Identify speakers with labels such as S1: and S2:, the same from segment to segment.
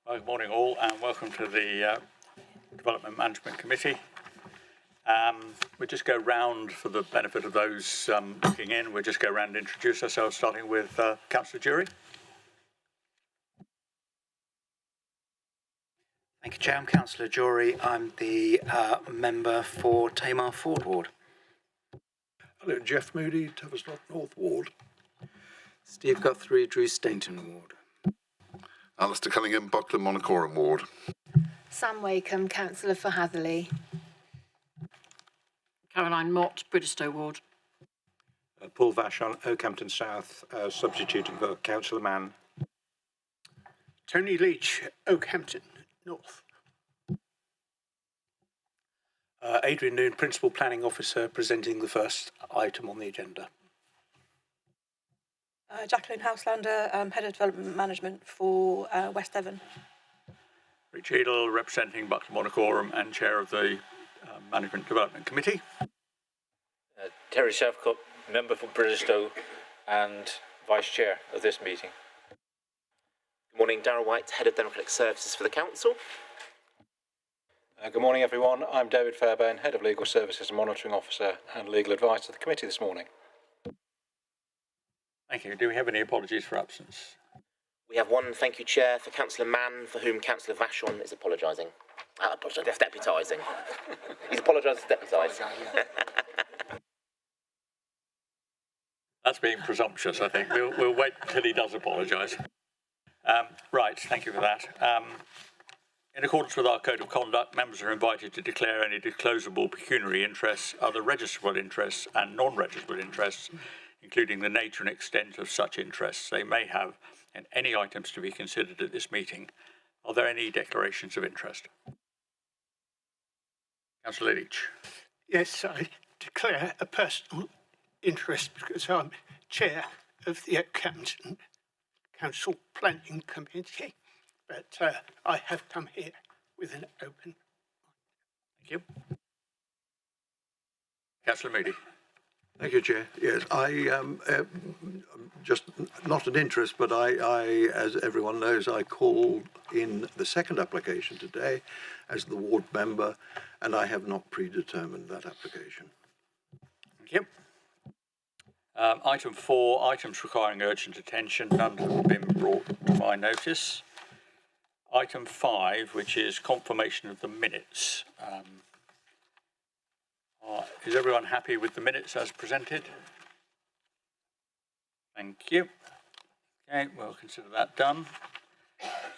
S1: Well, good morning all, and welcome to the Development Management Committee. We'll just go round for the benefit of those looking in. We'll just go round and introduce ourselves, starting with Councillor Jury.
S2: Thank you, Chair. I'm Councillor Jury. I'm the member for Tamar Ford Ward.
S3: Hello, Jeff Moody, Tavistock North Ward.
S2: Steve Guthrie, Drew Stainton Ward.
S4: Alistair Cunningham, Buckland Monacorum Ward.
S5: Sam Wakeham, Councillor for Hatherley.
S6: Caroline Mott, Bridgestow Ward.
S7: Paul Vashon, Oakhampton South, substituting for Councillor Mann.
S3: Tony Leach, Oakhampton North. Adrian Noon, Principal Planning Officer, presenting the first item on the agenda.
S8: Jacqueline Houselander, Head of Development Management for West Devon.
S1: Rich Edel, representing Buckland Monacorum and Chair of the Management Development Committee.
S9: Terry Southcott, Member for Bridgestow and Vice Chair of this meeting.
S10: Good morning, Darryl White, Head of Democratic Services for the Council.
S11: Good morning everyone, I'm David Fairbairn, Head of Legal Services and Monitoring Officer and Legal Advice to the Committee this morning.
S1: Thank you. Do we have any apologies for absence?
S10: We have one, thank you, Chair, for Councillor Mann, for whom Councillor Vashon is apologising. Deputising. He's apologised for deputising.
S1: That's being presumptuous, I think. We'll wait until he does apologise. Right, thank you for that. In accordance with our Code of Conduct, members are invited to declare any disclosable pecuniary interests, other registrable interests and non-registrable interests, including the nature and extent of such interests they may have in any items to be considered at this meeting. Are there any declarations of interest? Councillor Leach.
S3: Yes, I declare a personal interest because I'm Chair of the Oakhampton Council Planning Committee, but I have come here with an open mind.
S1: Thank you. Councillor Moody.
S4: Thank you, Chair. Yes, I just not an interest, but I, as everyone knows, I called in the second application today as the ward member, and I have not predetermined that application.
S1: Thank you. Item 4, items requiring urgent attention. None have been brought to my notice. Item 5, which is confirmation of the minutes. Is everyone happy with the minutes as presented? Thank you. Okay, we'll consider that done.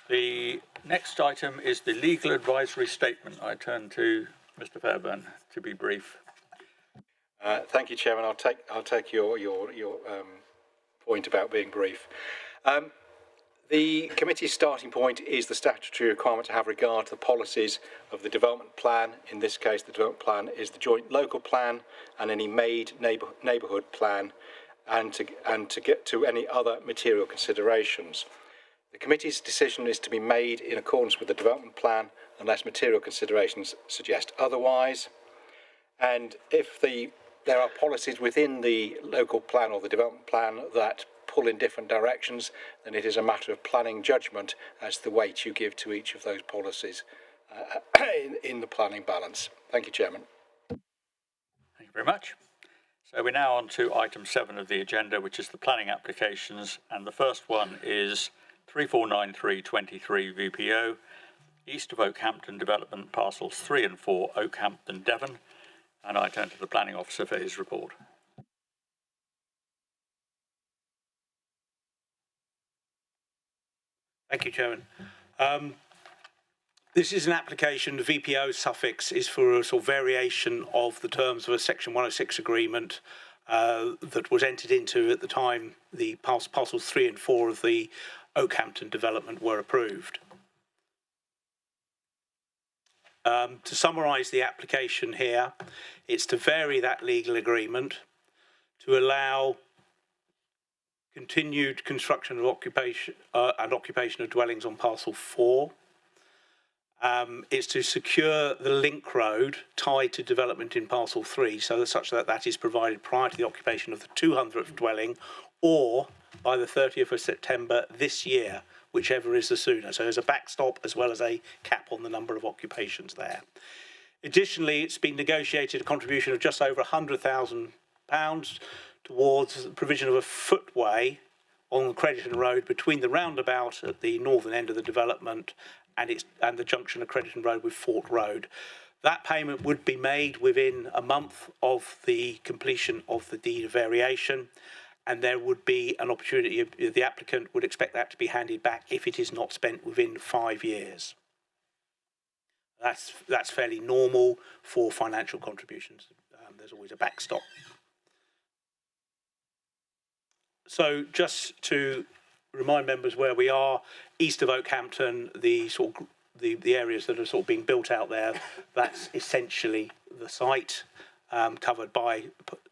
S1: The next item is the legal advisory statement. I turn to Mr. Fairbairn to be brief.
S11: Thank you, Chairman. I'll take your point about being brief. The committee's starting point is the statutory requirement to have regard to the policies of the development plan. In this case, the development plan is the joint local plan and any made neighbourhood plan, and to get to any other material considerations. The committee's decision is to be made in accordance with the development plan unless material considerations suggest otherwise. And if there are policies within the local plan or the development plan that pull in different directions, then it is a matter of planning judgment as to the weight you give to each of those policies in the planning balance. Thank you, Chairman.
S1: Thank you very much. So we're now on to item 7 of the agenda, which is the planning applications, and the first one is 349323 VPO, east of Oakhampton Development, parcels 3 and 4, Oakhampton, Devon, and I turn to the planning officer for his report.
S3: Thank you, Chairman. This is an application. The VPO suffix is for a sort of variation of the terms of a Section 106 agreement that was entered into at the time the parcels 3 and 4 of the Oakhampton development were approved. To summarise the application here, it's to vary that legal agreement to allow continued construction of occupation of dwellings on parcel 4. It's to secure the link road tied to development in parcel 3, so that such that is provided prior to the occupation of the 200th dwelling, or by the 30th of September this year, whichever is the sooner. So there's a backstop as well as a cap on the number of occupations there. Additionally, it's been negotiated a contribution of just over £100,000 towards the provision of a footway on Crediton Road between the roundabout at the northern end of the development and the junction of Crediton Road with Fort Road. That payment would be made within a month of the completion of the deed of variation, and there would be an opportunity, the applicant would expect that to be handed back if it is not spent within 5 years. That's fairly normal for financial contributions. There's always a backstop. So just to remind members where we are, east of Oakhampton, the areas that are sort of being built out there, that's essentially the site covered by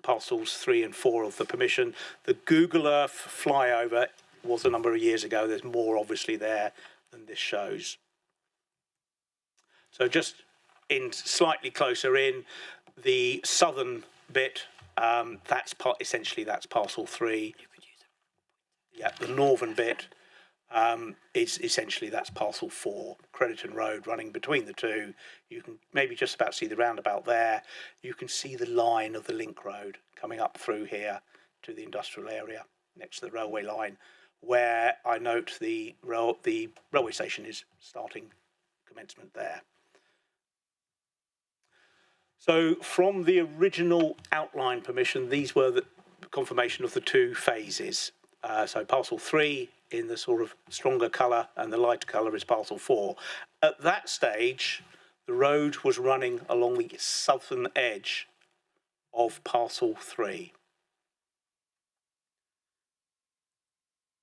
S3: parcels 3 and 4 of the permission. The Google Earth flyover was a number of years ago. There's more obviously there than this shows. So just in slightly closer in, the southern bit, essentially that's parcel 3. Yeah, the northern bit is essentially that's parcel 4, Crediton Road running between the two. You can maybe just about see the roundabout there. You can see the line of the link road coming up through here to the industrial area next to the railway line, where I note the railway station is starting commencement there. So from the original outline permission, these were the confirmation of the 2 phases. So parcel 3 in the sort of stronger colour and the lighter colour is parcel 4. At that stage, the road was running along the southern edge of parcel 3.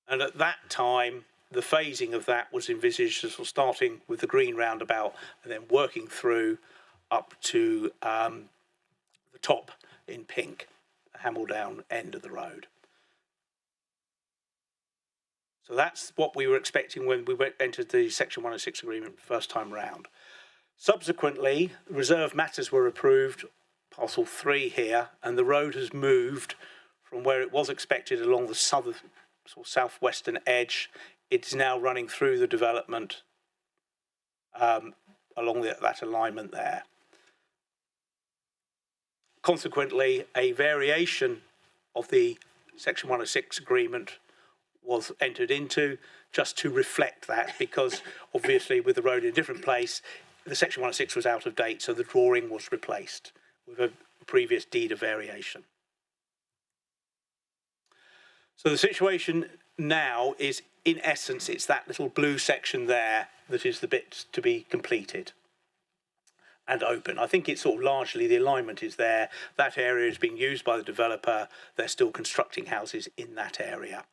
S3: And at that time, the phasing of that was envisaged as starting with the green roundabout and then working through up to the top in pink, the Hameldown end of the road. So that's what we were expecting when we entered the Section 106 agreement first time round. Subsequently, reserve matters were approved, parcel 3 here, and the road has moved from where it was expected along the southern, sort of southwestern edge. It's now running through the development along that alignment there. Consequently, a variation of the Section 106 agreement was entered into just to reflect that, because obviously with the road in a different place, the Section 106 was out of date, so the drawing was replaced with a previous deed of variation. So the situation now is, in essence, it's that little blue section there that is the bit to be completed and open. I think it's sort of largely the alignment is there. That area is being used by the developer. They're still constructing houses in that area.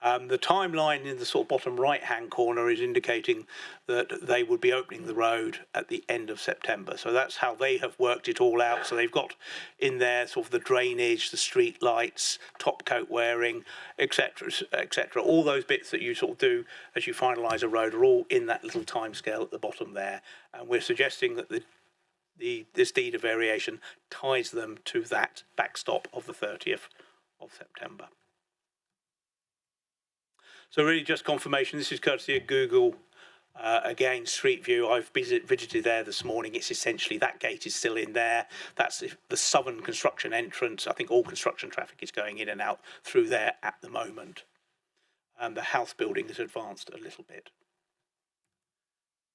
S3: The timeline in the sort of bottom right-hand corner is indicating that they would be opening the road at the end of September. So that's how they have worked it all out. So they've got in there sort of the drainage, the street lights, top coat wearing, etc., etc. All those bits that you sort of do as you finalise a road are all in that little timescale at the bottom there. And we're suggesting that this deed of variation ties them to that backstop of the 30th of September. So really just confirmation, this is courtesy of Google, again, Street View. I've visited there this morning. It's essentially, that gate is still in there. That's the southern construction entrance. I think all construction traffic is going in and out through there at the moment. And the house building has advanced a little bit.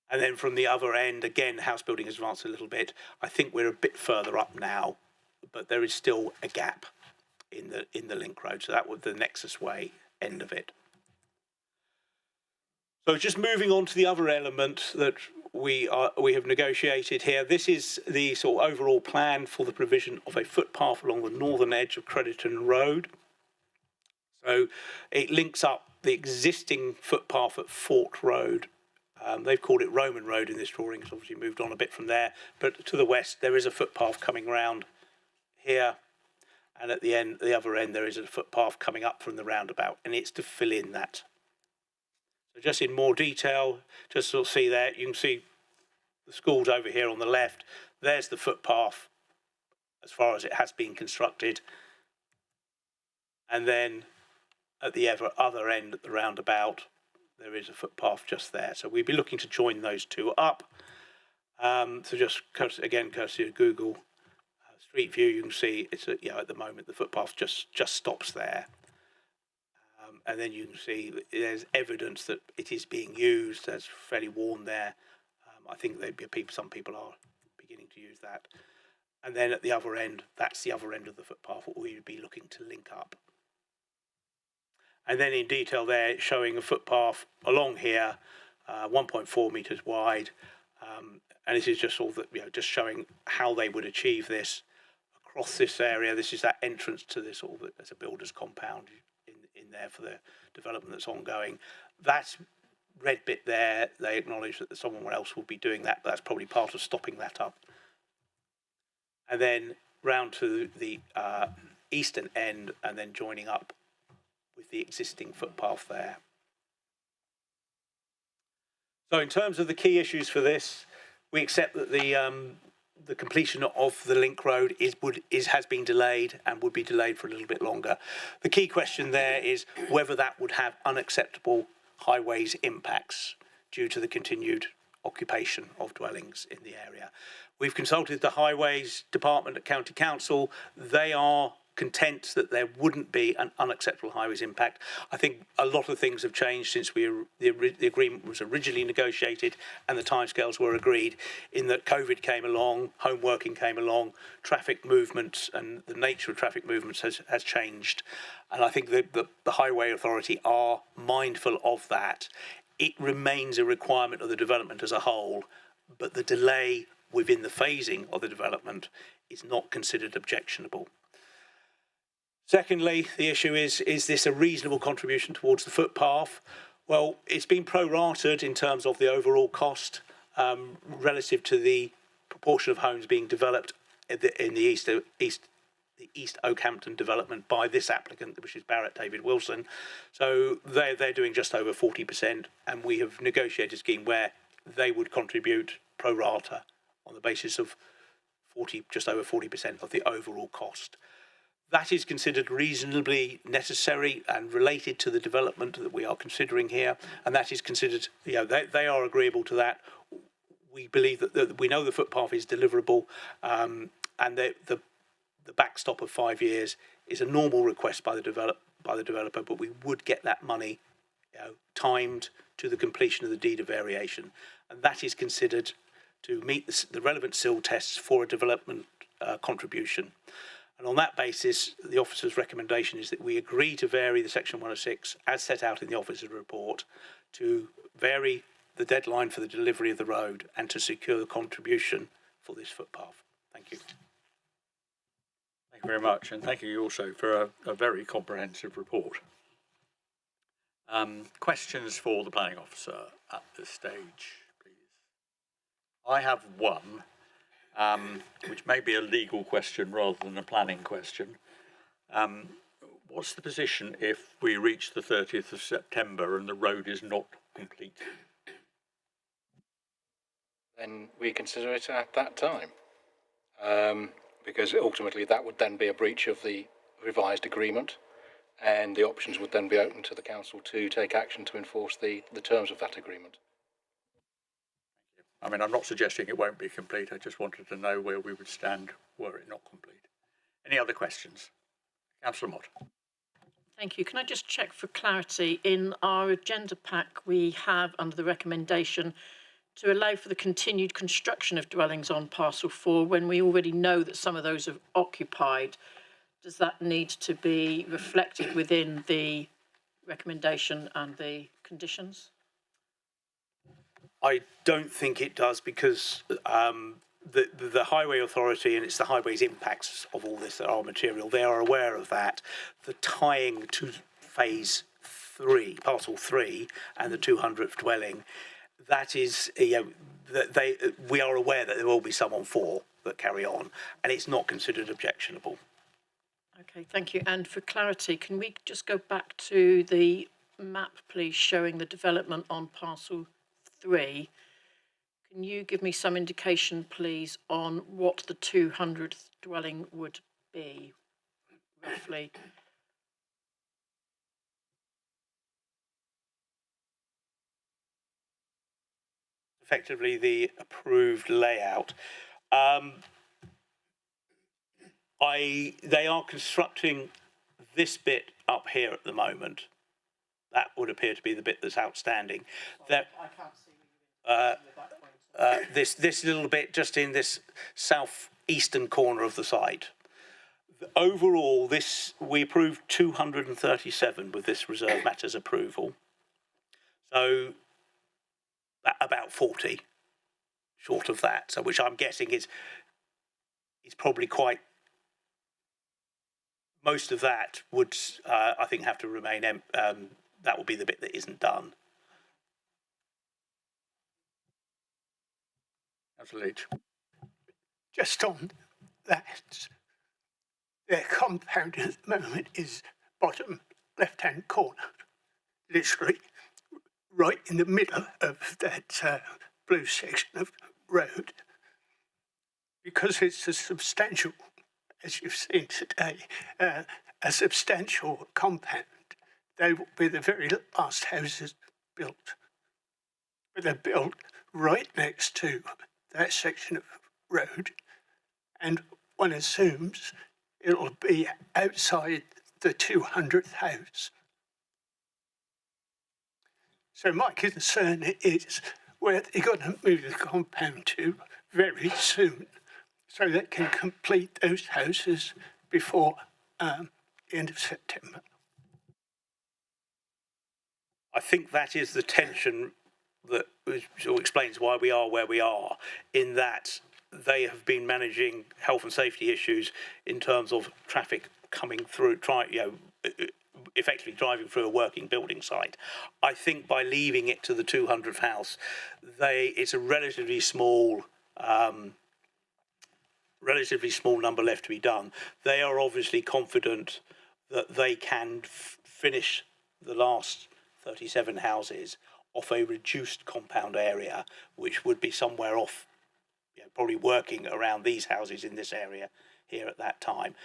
S3: And then from the other end, again, house building has advanced a little bit. I think we're a bit further up now, but there is still a gap in the link road. So that was the Nexus Way end of it. So just moving on to the other element that we have negotiated here. This is the sort of overall plan for the provision of a footpath along the northern edge of Crediton Road. So it links up the existing footpath at Fort Road. They've called it Roman Road in this drawing. It's obviously moved on a bit from there. But to the west, there is a footpath coming round here. And at the other end, there is a footpath coming up from the roundabout. And it's to fill in that. So just in more detail, just sort of see there, you can see the schools over here on the left. There's the footpath as far as it has been constructed. And then at the other end, at the roundabout, there is a footpath just there. So we'd be looking to join those two up. So just courtesy of Google Street View, you can see it's at the moment the footpath just stops there. And then you can see there's evidence that it is being used. There's fairly worn there. I think some people are beginning to use that. And then at the other end, that's the other end of the footpath what we would be looking to link up. And then in detail there, it's showing a footpath along here, 1.4 metres wide. And this is just all that, just showing how they would achieve this across this area. This is that entrance to this, there's a builder's compound in there for the development that's ongoing. That red bit there, they acknowledge that someone else will be doing that, but that's probably part of stopping that up. And then round to the eastern end, and then joining up with the existing footpath there. So in terms of the key issues for this, we accept that the completion of the link road has been delayed and would be delayed for a little bit longer. The key question there is whether that would have unacceptable highways impacts due to the continued occupation of dwellings in the area. We've consulted the Highways Department at County Council. They are content that there wouldn't be an unacceptable highways impact. I think a lot of things have changed since the agreement was originally negotiated and the timescales were agreed, in that COVID came along, home working came along, traffic movements and the nature of traffic movements has changed. And I think the Highway Authority are mindful of that. It remains a requirement of the development as a whole, but the delay within the phasing of the development is not considered objectionable. Secondly, the issue is this a reasonable contribution towards the footpath? Well, it's been prorated in terms of the overall cost relative to the proportion of homes being developed in the East Oakhampton development by this applicant, which is Barrett David Wilson. So they're doing just over 40%, and we have negotiated a scheme where they would contribute pro rata on the basis of just over 40% of the overall cost. That is considered reasonably necessary and related to the development that we are considering here, and that is considered, they are agreeable to that. We believe that we know the footpath is deliverable, and the backstop of 5 years is a normal request by the developer, but we would get that money timed to the completion of the deed of variation, and that is considered to meet the relevant SIL tests for a development contribution. And on that basis, the officer's recommendation is that we agree to vary the Section 106 as set out in the officer's report, to vary the deadline for the delivery of the road and to secure the contribution for this footpath. Thank you.
S1: Thank you very much, and thank you also for a very comprehensive report. Questions for the planning officer at this stage, please? I have one. Which may be a legal question rather than a planning question. What's the position if we reach the 30th of September and the road is not complete?
S11: Then we consider it at that time, because ultimately that would then be a breach of the revised agreement, and the options would then be open to the council to take action to enforce the terms of that agreement.
S1: I mean, I'm not suggesting it won't be complete. I just wanted to know where we would stand were it not complete. Any other questions? Councillor Mott.
S6: Thank you. Can I just check for clarity? In our agenda pack, we have under the recommendation to allow for the continued construction of dwellings on parcel 4 when we already know that some of those are occupied. Does that need to be reflected within the recommendation and the conditions?
S3: I don't think it does, because the Highway Authority, and it's the highways impacts of all this that are material, they are aware of that. The tying to phase 3, parcel 3, and the 200th dwelling, that is, we are aware that there will be some on 4 that carry on, and it's not considered objectionable.
S6: Okay, thank you. And for clarity, can we just go back to the map, please, showing the development on parcel 3? Can you give me some indication, please, on what the 200th dwelling would be, roughly?
S3: effectively the approved layout. They are constructing this bit up here at the moment. That would appear to be the bit that's outstanding. That I can't see this little bit just in this southeastern corner of the site. Overall, we approved 237 with this reserve matters approval. So about 40 short of that. So which I'm guessing is probably quite. Most of that would, I think, have to remain. That will be the bit that isn't done.
S1: Absolutely.
S12: Just on that, their compound at the moment is bottom left-hand corner, literally right in the middle of that blue section of road, because it's a substantial, as you've seen today, a substantial compound. They will be the very last houses built. But they're built right next to that section of road, and one assumes it'll be outside the 200th house. So my concern is where they're going to move the compound to very soon, so they can complete those houses before the end of September.
S3: I think that is the tension that sort of explains why we are where we are, in that they have been managing health and safety issues in terms of traffic coming through, effectively driving through a working building site. I think by leaving it to the 200th house, it's a relatively small number left to be done. They are obviously confident that they can finish the last 37 houses off a reduced compound area, which would be somewhere off, probably working around these houses in this area here at that time.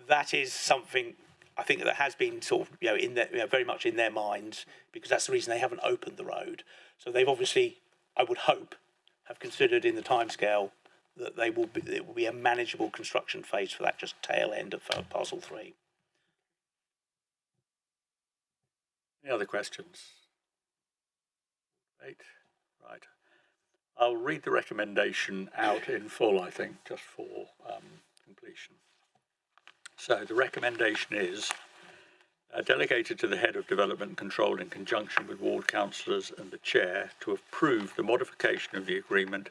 S3: That is something I think that has been sort of, in their, very much in their minds, because that's the reason they haven't opened the road. So they've obviously, I would hope, have considered in the timescale that it will be a manageable construction phase for that just tail end of parcel 3.
S1: Any other questions? Right. I'll read the recommendation out in full, I think, just for completion. So the recommendation is delegated to the head of development control in conjunction with ward councillors and the chair to approve the modification of the agreement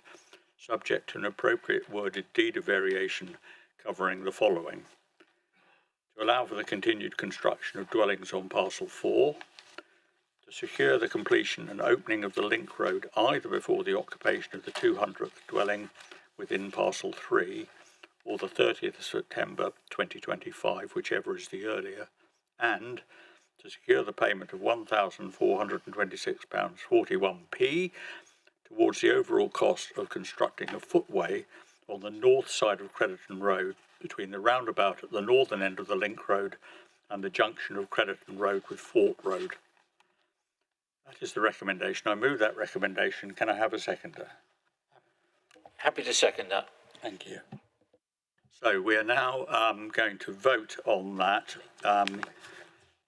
S1: subject to an appropriate worded deed of variation covering the following: to allow for the continued construction of dwellings on parcel 4, to secure the completion and opening of the link road either before the occupation of the 200th dwelling within parcel 3 or the 30th of September 2025, whichever is the earlier, and to secure the payment of £1,426.41 towards the overall cost of constructing a footway on the north side of Crediton Road between the roundabout at the northern end of the link road and the junction of Crediton Road with Fort Road. That is the recommendation. I move that recommendation. Can I have a seconder?
S9: Happy to second that.
S1: Thank you. So we are now going to vote on that.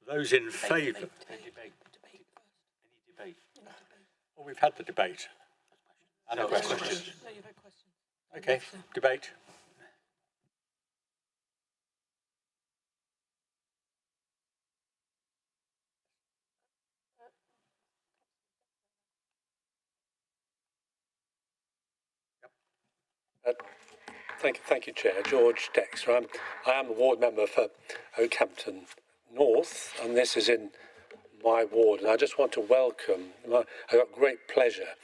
S1: Those in favour? Any debate? Well, we've had the debate. And no questions.
S8: No, you've had questions.
S1: Okay, debate.
S13: Thank you, Chair. George Dexter. I am a ward member for Oakhampton North, and this is in my ward. And I just want to welcome, I got great pleasure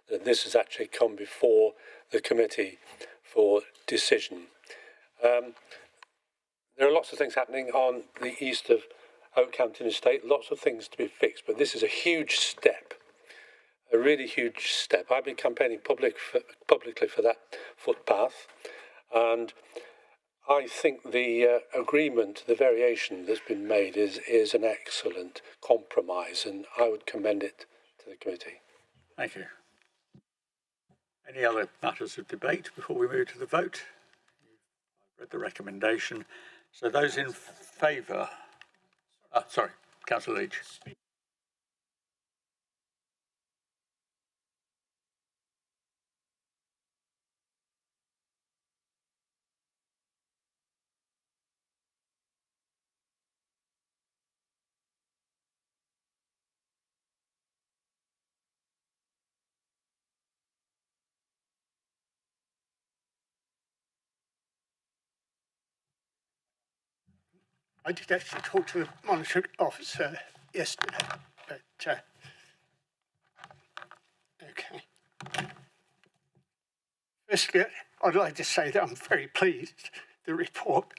S13: that this has actually come before the committee for decision. There are lots of things happening on the east of Oakhampton Estate, lots of things to be fixed, but this is a huge step. A really huge step. I've been campaigning publicly for that footpath, and I think the agreement, the variation that's been made is an excellent compromise, and I would commend it to the committee.
S1: Thank you. Any other matters of debate before we move to the vote? I've read the recommendation. So those in favour, sorry, Councillor Leach.
S12: I did actually talk to the monitoring officer yesterday, but okay. Firstly, I'd like to say that I'm very pleased the report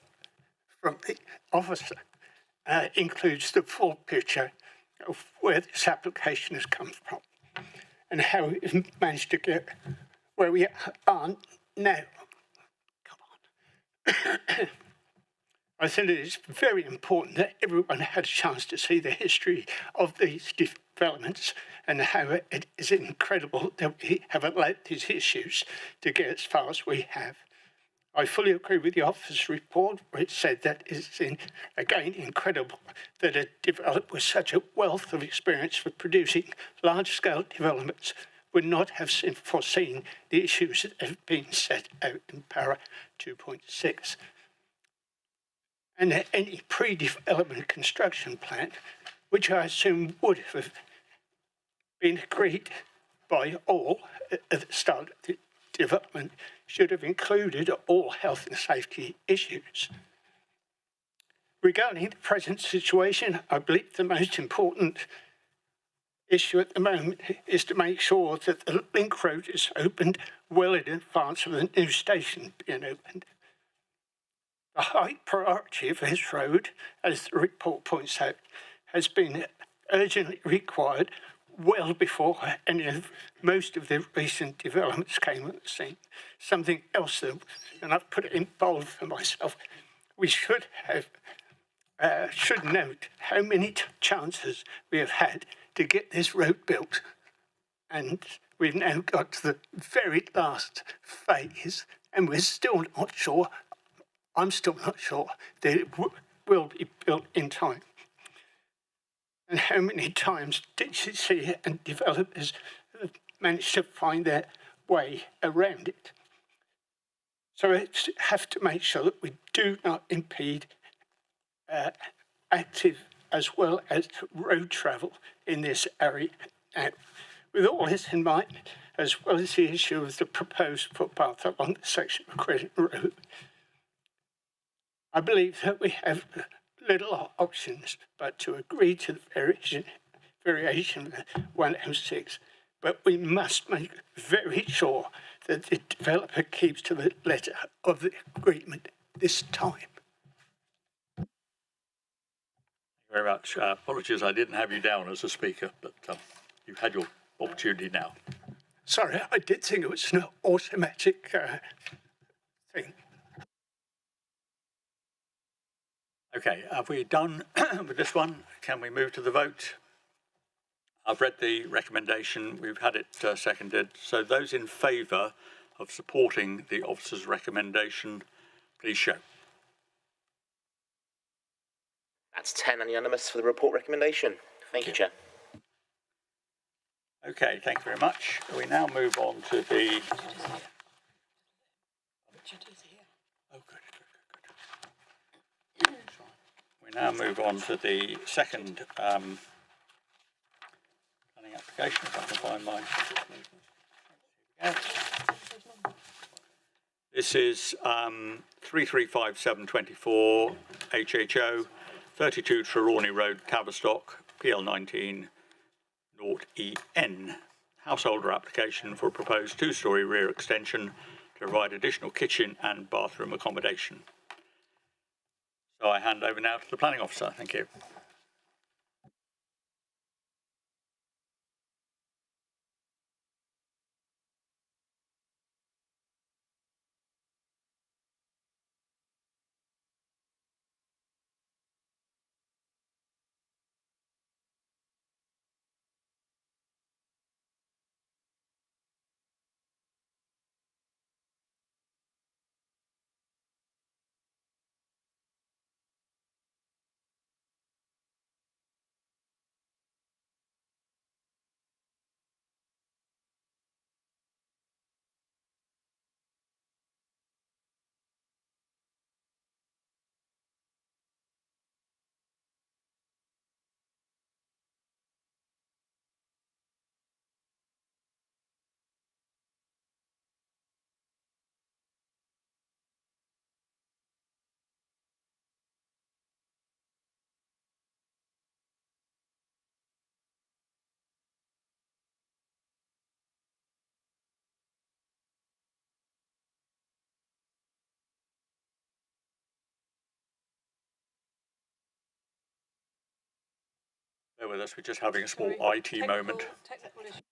S12: from the officer includes the full picture of where this application has come from and how we've managed to get where we are now. Come on. I think it is very important that everyone had a chance to see the history of these developments and how it is incredible that we have allowed these issues to get as far as we have. I fully agree with the officer's report where it said that it's, again, incredible that a developer with such a wealth of experience for producing large-scale developments would not have foreseen the issues that have been set out in Para 2.6. And that any pre-development construction plan, which I assume would have been agreed by all at the start of the development, should have included all health and safety issues. Regarding the present situation, I believe the most important issue at the moment is to make sure that the link road is opened well in advance of the new station being opened. The high priority of this road, as the report points out, has been urgently required well before most of the recent developments came on the scene. Something else, though, and I've put it in bold for myself, we should note how many chances we have had to get this road built. And we've now got to the very last phase, and we're still not sure. I'm still not sure that it will be built in time. And how many times DCC and developers have managed to find their way around it. So we have to make sure that we do not impede active as well as road travel in this area. Now, with all this in mind, as well as the issue of the proposed footpath along the section of Crescent Road, I believe that we have little options but to agree to the variation of 106, but we must make very sure that the developer keeps to the letter of the agreement this time.
S1: Thank you very much. Apologies, I didn't have you down as a speaker, but you've had your opportunity now.
S12: Sorry, I did think it was an automatic thing.
S1: Okay, have we done with this one? Can we move to the vote? I've read the recommendation. We've had it seconded. So those in favour of supporting the officer's recommendation, please show.
S10: That's 10 and unanimous for the report recommendation. Thank you, Chair.
S1: Okay, thank you very much. We now move on to the... We now move on to the second planning application, if I can find mine. This is 335724 HHO, 32 Trelawney Road, Tavistock, PL19 0EN. Householder application for a proposed two-storey rear extension to provide additional kitchen and bathroom accommodation. So I hand over now to the planning officer. Thank you. Bear with us, we're just having a small
S8: Sorry,
S1: IT moment.
S8: Technical issue.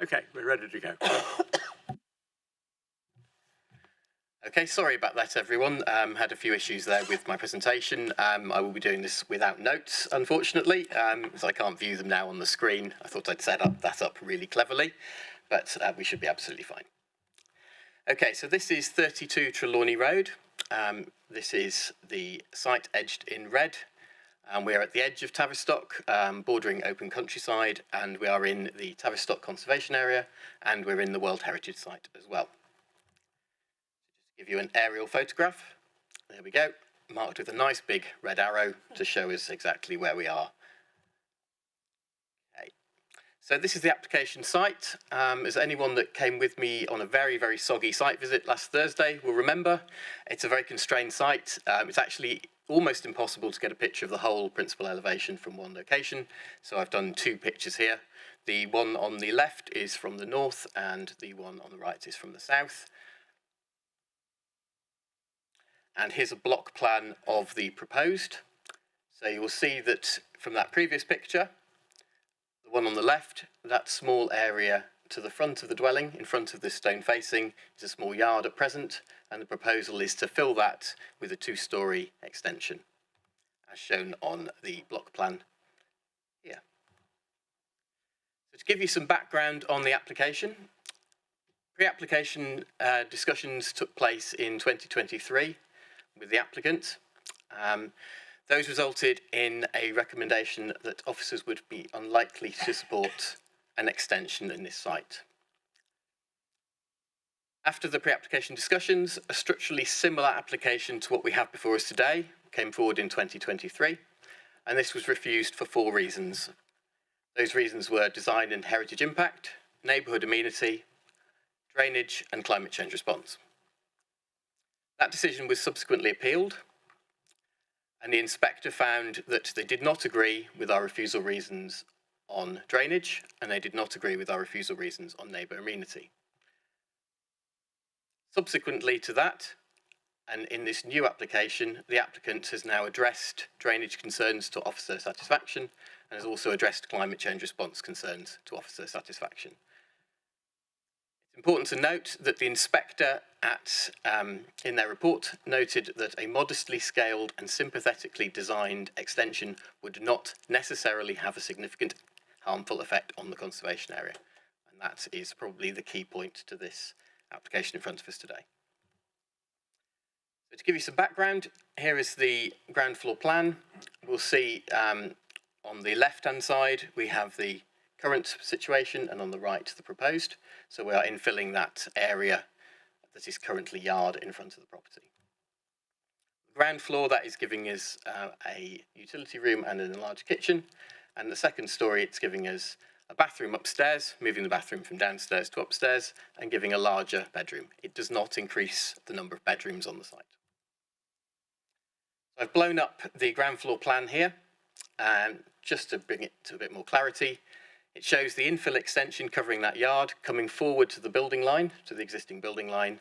S1: Okay, we're ready to go.
S14: Okay, sorry about that, everyone. Had a few issues there with my presentation. I will be doing this without notes, unfortunately, as I can't view them now on the screen. I thought I'd set that up really cleverly, but we should be absolutely fine. Okay, so this is 32 Trelawney Road. This is the site edged in red. We're at the edge of Tavistock, bordering open countryside, and we are in the Tavistock Conservation Area, and we're in the World Heritage Site as well. Give you an aerial photograph. There we go, marked with a nice big red arrow to show us exactly where we are. Okay. So this is the application site. As anyone that came with me on a very, very soggy site visit last Thursday will remember, it's a very constrained site. It's actually almost impossible to get a picture of the whole principal elevation from one location. So I've done two pictures here. The one on the left is from the north and the one on the right is from the south. And here's a block plan of the proposed. So you will see that from that previous picture, the one on the left, that small area to the front of the dwelling, in front of this stone facing, is a small yard at present, and the proposal is to fill that with a two-storey extension, as shown on the block plan here. So to give you some background on the application, pre-application discussions took place in 2023 with the applicant. Those resulted in a recommendation that officers would be unlikely to support an extension in this site. After the pre-application discussions, a structurally similar application to what we have before us today came forward in 2023, and this was refused for 4 reasons. Those reasons were design and heritage impact, neighbourhood amenity, drainage, and climate change response. That decision was subsequently appealed, and the inspector found that they did not agree with our refusal reasons on drainage, and they did not agree with our refusal reasons on neighbour amenity. Subsequently to that, and in this new application, the applicant has now addressed drainage concerns to officer satisfaction, and has also addressed climate change response concerns to officer satisfaction. It's important to note that the inspector in their report noted that a modestly scaled and sympathetically designed extension would not necessarily have a significant harmful effect on the conservation area. And that is probably the key point to this application in front of us today. So to give you some background, here is the ground floor plan. We'll see on the left-hand side, we have the current situation, and on the right, the proposed. So we are infilling that area that is currently yard in front of the property. Ground floor, that is giving us a utility room and an enlarged kitchen. And the second story, it's giving us a bathroom upstairs, moving the bathroom from downstairs to upstairs, and giving a larger bedroom. It does not increase the number of bedrooms on the site. So I've blown up the ground floor plan here, and just to bring it to a bit more clarity, it shows the infill extension covering that yard coming forward to the building line, to the existing building line.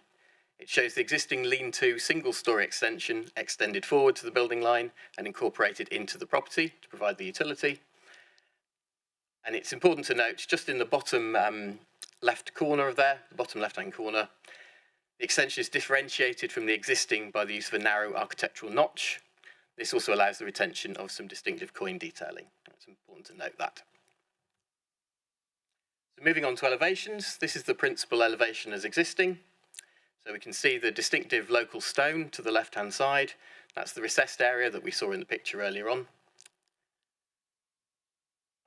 S14: It shows the existing lean-to single-storey extension extended forward to the building line and incorporated into the property to provide the utility. And it's important to note, just in the bottom left corner of there, the bottom left-hand corner, the extension is differentiated from the existing by the use of a narrow architectural notch. This also allows the retention of some distinctive coin detailing. It's important to note that. So moving on to elevations, this is the principal elevation as existing. So we can see the distinctive local stone to the left-hand side. That's the recessed area that we saw in the picture earlier on.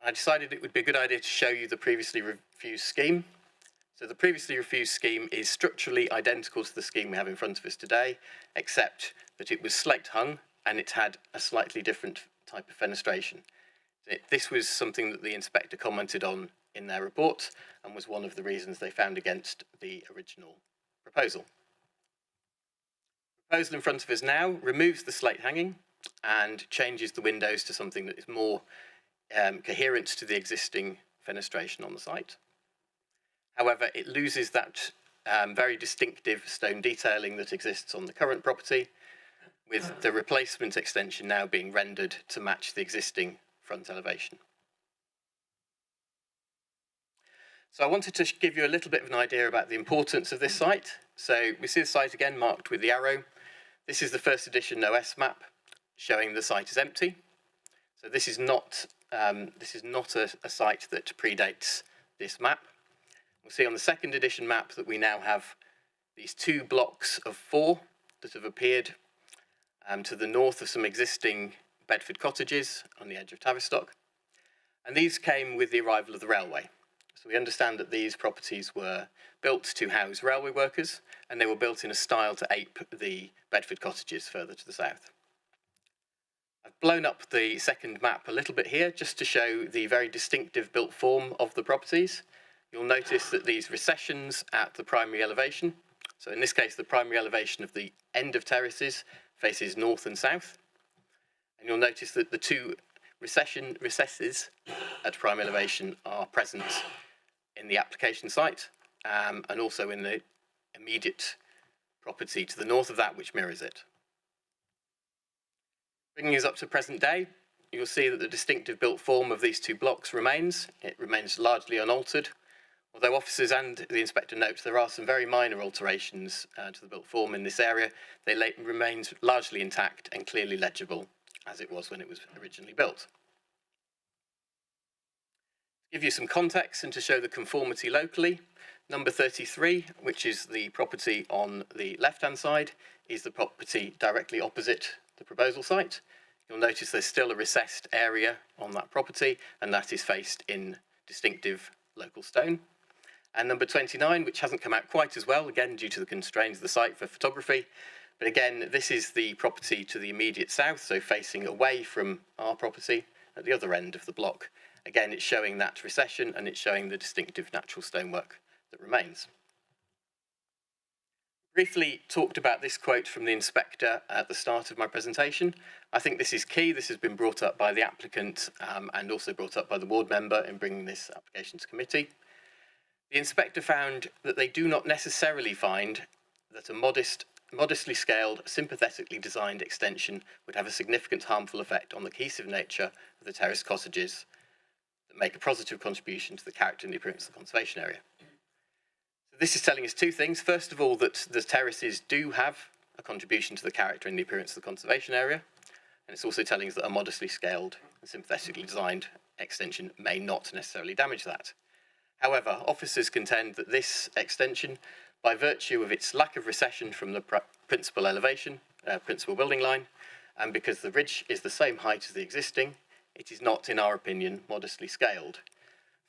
S14: I decided it would be a good idea to show you the previously refused scheme. So the previously refused scheme is structurally identical to the scheme we have in front of us today, except that it was slate hung and it had a slightly different type of fenestration. This was something that the inspector commented on in their report and was one of the reasons they found against the original proposal. The proposal in front of us now removes the slate hanging and changes the windows to something that is more coherent to the existing fenestration on the site. However, it loses that very distinctive stone detailing that exists on the current property, with the replacement extension now being rendered to match the existing front elevation. So I wanted to give you a little bit of an idea about the importance of this site. So we see the site again marked with the arrow. This is the first edition OS map showing the site is empty. So this is not a site that predates this map. We'll see on the second edition map that we now have these two blocks of 4 that have appeared to the north of some existing Bedford cottages on the edge of Tavistock. And these came with the arrival of the railway. So we understand that these properties were built to house railway workers, and they were built in a style to ape the Bedford cottages further to the south. I've blown up the second map a little bit here just to show the very distinctive built form of the properties. You'll notice that these recessions at the primary elevation, so in this case the primary elevation of the end of terraces faces north and south, and you'll notice that the two recesses at prime elevation are present in the application site and also in the immediate property to the north of that, which mirrors it. Bringing us up to present day, you'll see that the distinctive built form of these two blocks remains. It remains largely unaltered. Although officers and the inspector note there are some very minor alterations to the built form in this area, they remains largely intact and clearly legible as it was when it was originally built. To give you some context and to show the conformity locally, number 33, which is the property on the left-hand side, is the property directly opposite the proposal site. You'll notice there's still a recessed area on that property, and that is faced in distinctive local stone. And number 29, which hasn't come out quite as well, again due to the constraints of the site for photography, but again this is the property to the immediate south, so facing away from our property at the other end of the block. Again, it's showing that recession and it's showing the distinctive natural stonework that remains. Briefly talked about this quote from the inspector at the start of my presentation. I think this is key. This has been brought up by the applicant and also brought up by the ward member in bringing this application to committee. The inspector found that they do not necessarily find that a modestly scaled, sympathetically designed extension would have a significant harmful effect on the cohesive nature of the terraced cottages that make a positive contribution to the character and the appearance of the conservation area. So this is telling us two things. First of all, that the terraces do have a contribution to the character and the appearance of the conservation area. And it's also telling us that a modestly scaled and sympathetically designed extension may not necessarily damage that. However, officers contend that this extension, by virtue of its lack of recession from the principal elevation, principal building line, and because the ridge is the same height as the existing, it is not, in our opinion, modestly scaled.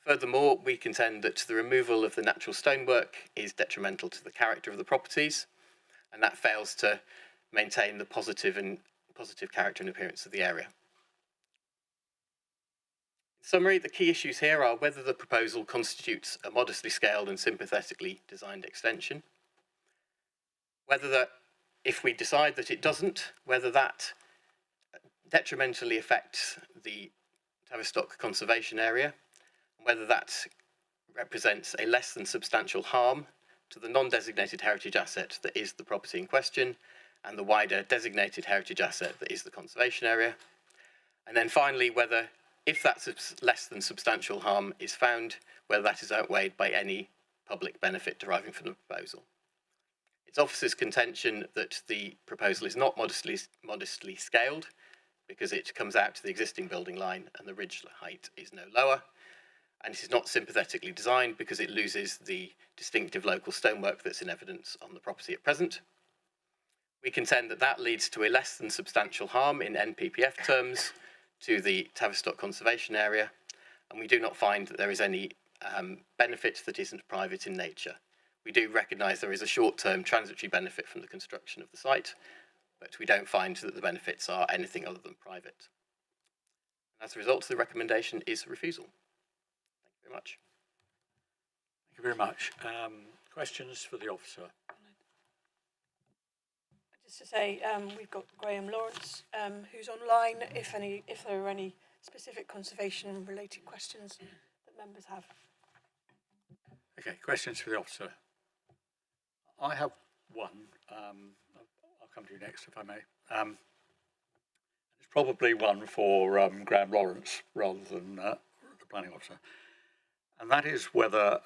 S14: Furthermore, we contend that the removal of the natural stonework is detrimental to the character of the properties, and that fails to maintain the positive character and appearance of the area. In summary, the key issues here are whether the proposal constitutes a modestly scaled and sympathetically designed extension, whether that, if we decide that it doesn't, whether that detrimentally affects the Tavistock conservation area, and whether that represents a less than substantial harm to the non-designated heritage asset that is the property in question, and the wider designated heritage asset that is the conservation area. And then finally, whether, if that less than substantial harm is found, whether that is outweighed by any public benefit deriving from the proposal. It's officers' contention that the proposal is not modestly scaled because it comes out to the existing building line and the ridge height is no lower, and it is not sympathetically designed because it loses the distinctive local stonework that's in evidence on the property at present. We contend that that leads to a less than substantial harm in NPPF terms to the Tavistock conservation area, and we do not find that there is any benefit that isn't private in nature. We do recognise there is a short-term transitory benefit from the construction of the site, but we don't find that the benefits are anything other than private. As a result, the recommendation is refusal. Thank you very much.
S1: Thank you very much. Questions for the officer?
S8: Just to say, we've got Graham Lawrence, who's online, if there are any specific conservation-related questions that members have.
S1: Okay, questions for the officer. I have one. I'll come to you next, if I may. It's probably one for Graham Lawrence rather than the planning officer. And that is whether,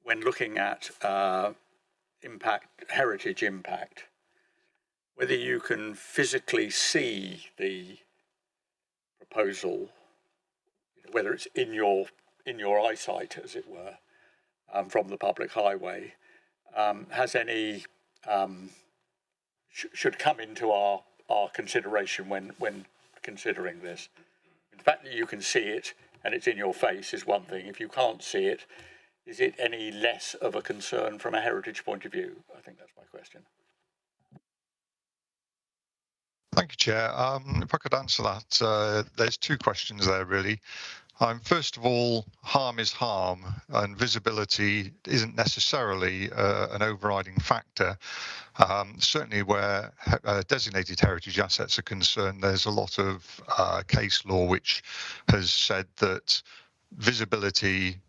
S1: when looking at heritage impact, whether you can physically see the proposal, whether it's in your eyesight, as it were, from the public highway, has any should come into our consideration when considering this. The fact that you can see it and it's in your face is one thing. If you can't see it, is it any less of a concern from a heritage point of view? I think that's my question.
S15: Thank you, Chair. If I could answer that, there's two questions there, really. First of all, harm is harm, and visibility isn't necessarily an overriding factor. Certainly where designated heritage assets are concerned, there's a lot of case law which has said that visibility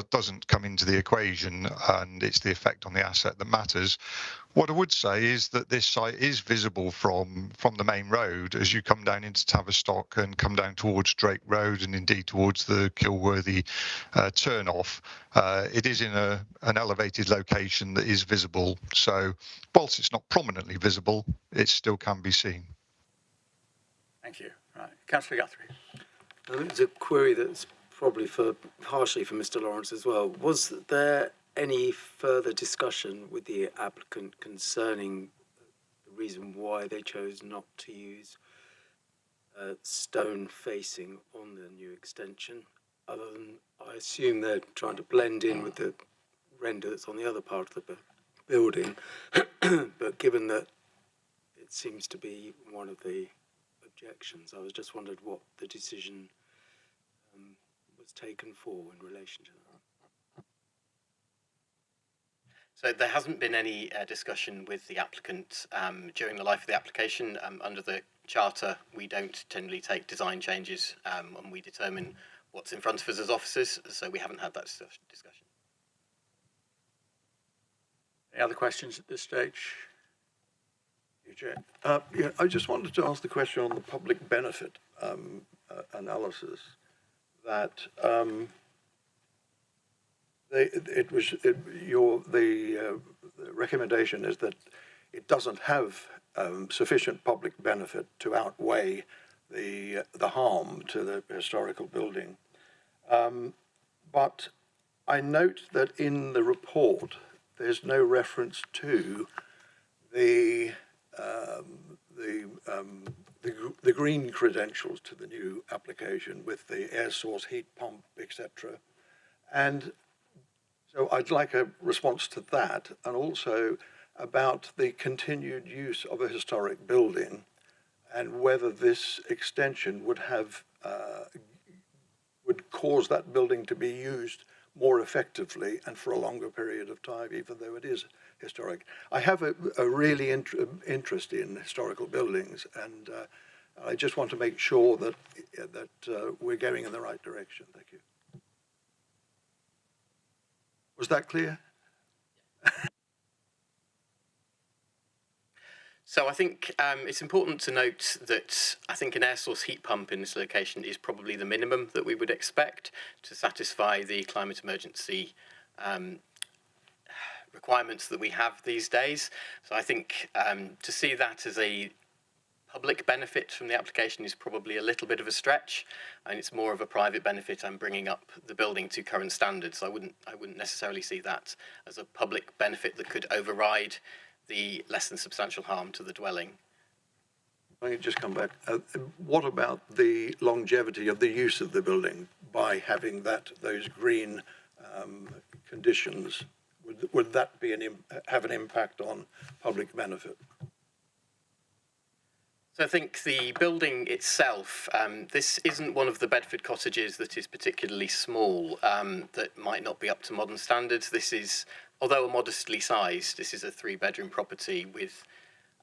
S15: doesn't come into the equation, and it's the effect on the asset that matters. What I would say is that this site is visible from the main road as you come down into Tavistock and come down towards Drake Road and indeed towards the Kilworthy turn-off. It is in an elevated location that is visible, so whilst it's not prominently visible, it still can be seen.
S1: Thank you. Right, Councillor Guthrie.
S16: It's a query that's probably partially for Mr. Lawrence as well. Was there any further discussion with the applicant concerning the reason why they chose not to use stone facing on the new extension, other than I assume they're trying to blend in with the render that's on the other part of the building, but given that it seems to be one of the objections, I was just wondered what the decision was taken for in relation to that.
S14: So there hasn't been any discussion with the applicant during the life of the application. Under the charter, we don't generally take design changes and we determine what's in front of us as officers, so we haven't had that discussion.
S1: Any other questions at this stage?
S4: Yeah, I just wanted to ask the question on the public benefit analysis. That the recommendation is that it doesn't have sufficient public benefit to outweigh the harm to the historical building. But I note that in the report there's no reference to the green credentials to the new application with the air source heat pump, etc. And so I'd like a response to that, and also about the continued use of a historic building and whether this extension would have would cause that building to be used more effectively and for a longer period of time, even though it is historic. I have a really interest in historical buildings, and I just want to make sure that we're going in the right direction. Thank you. Was that clear?
S14: So I think it's important to note that I think an air source heat pump in this location is probably the minimum that we would expect to satisfy the climate emergency requirements that we have these days. So I think to see that as a public benefit from the application is probably a little bit of a stretch, and it's more of a private benefit and bringing up the building to current standards. I wouldn't necessarily see that as a public benefit that could override the less than substantial harm to the dwelling.
S4: I can just come back. What about the longevity of the use of the building by having those green conditions? Would that be have an impact on public benefit?
S14: So I think the building itself, this isn't one of the Bedford cottages that is particularly small, that might not be up to modern standards. This is, although a modestly sized, this is a 3-bedroom property with,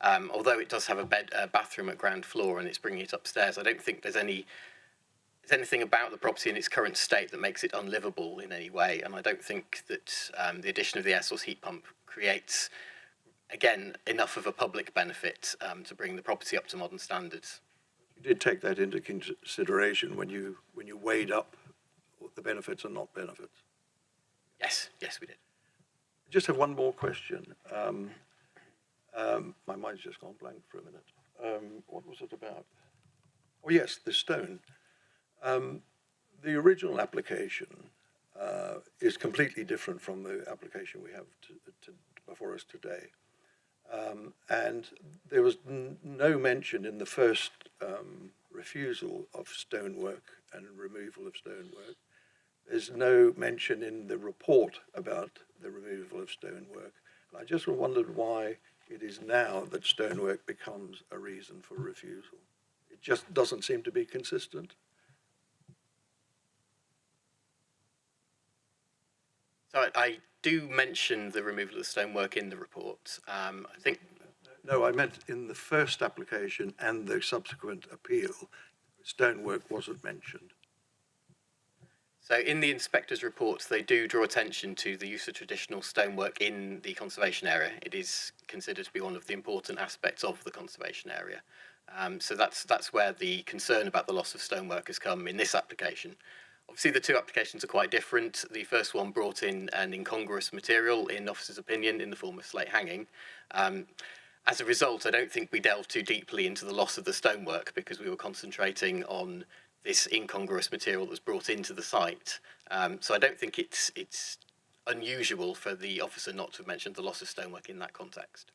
S14: although it does have a bathroom at ground floor and it's bringing it upstairs, I don't think there's anything about the property in its current state that makes it unlivable in any way. And I don't think that the addition of the air source heat pump creates, again, enough of a public benefit to bring the property up to modern standards.
S4: You did take that into consideration when you weighed up the benefits and not benefits?
S14: Yes, we did.
S4: I just have one more question. My mind's just gone blank for a minute. What was it about? Oh yes, the stone. The original application is completely different from the application we have before us today. And there was no mention in the first refusal of stonework and removal of stonework. There's no mention in the report about the removal of stonework. And I just wondered why it is now that stonework becomes a reason for refusal. It just doesn't seem to be consistent.
S14: So I do mention the removal of the stonework in the report. I think.
S4: No, I meant in the first application and the subsequent appeal, stonework wasn't mentioned.
S14: So in the inspector's reports, they do draw attention to the use of traditional stonework in the conservation area. It is considered to be one of the important aspects of the conservation area. So that's where the concern about the loss of stonework has come in this application. Obviously, the two applications are quite different. The first one brought in an incongruous material, in officer's opinion, in the form of slate hanging. As a result, I don't think we delved too deeply into the loss of the stonework because we were concentrating on this incongruous material that's brought into the site. So I don't think it's unusual for the officer not to have mentioned the loss of stonework in that context.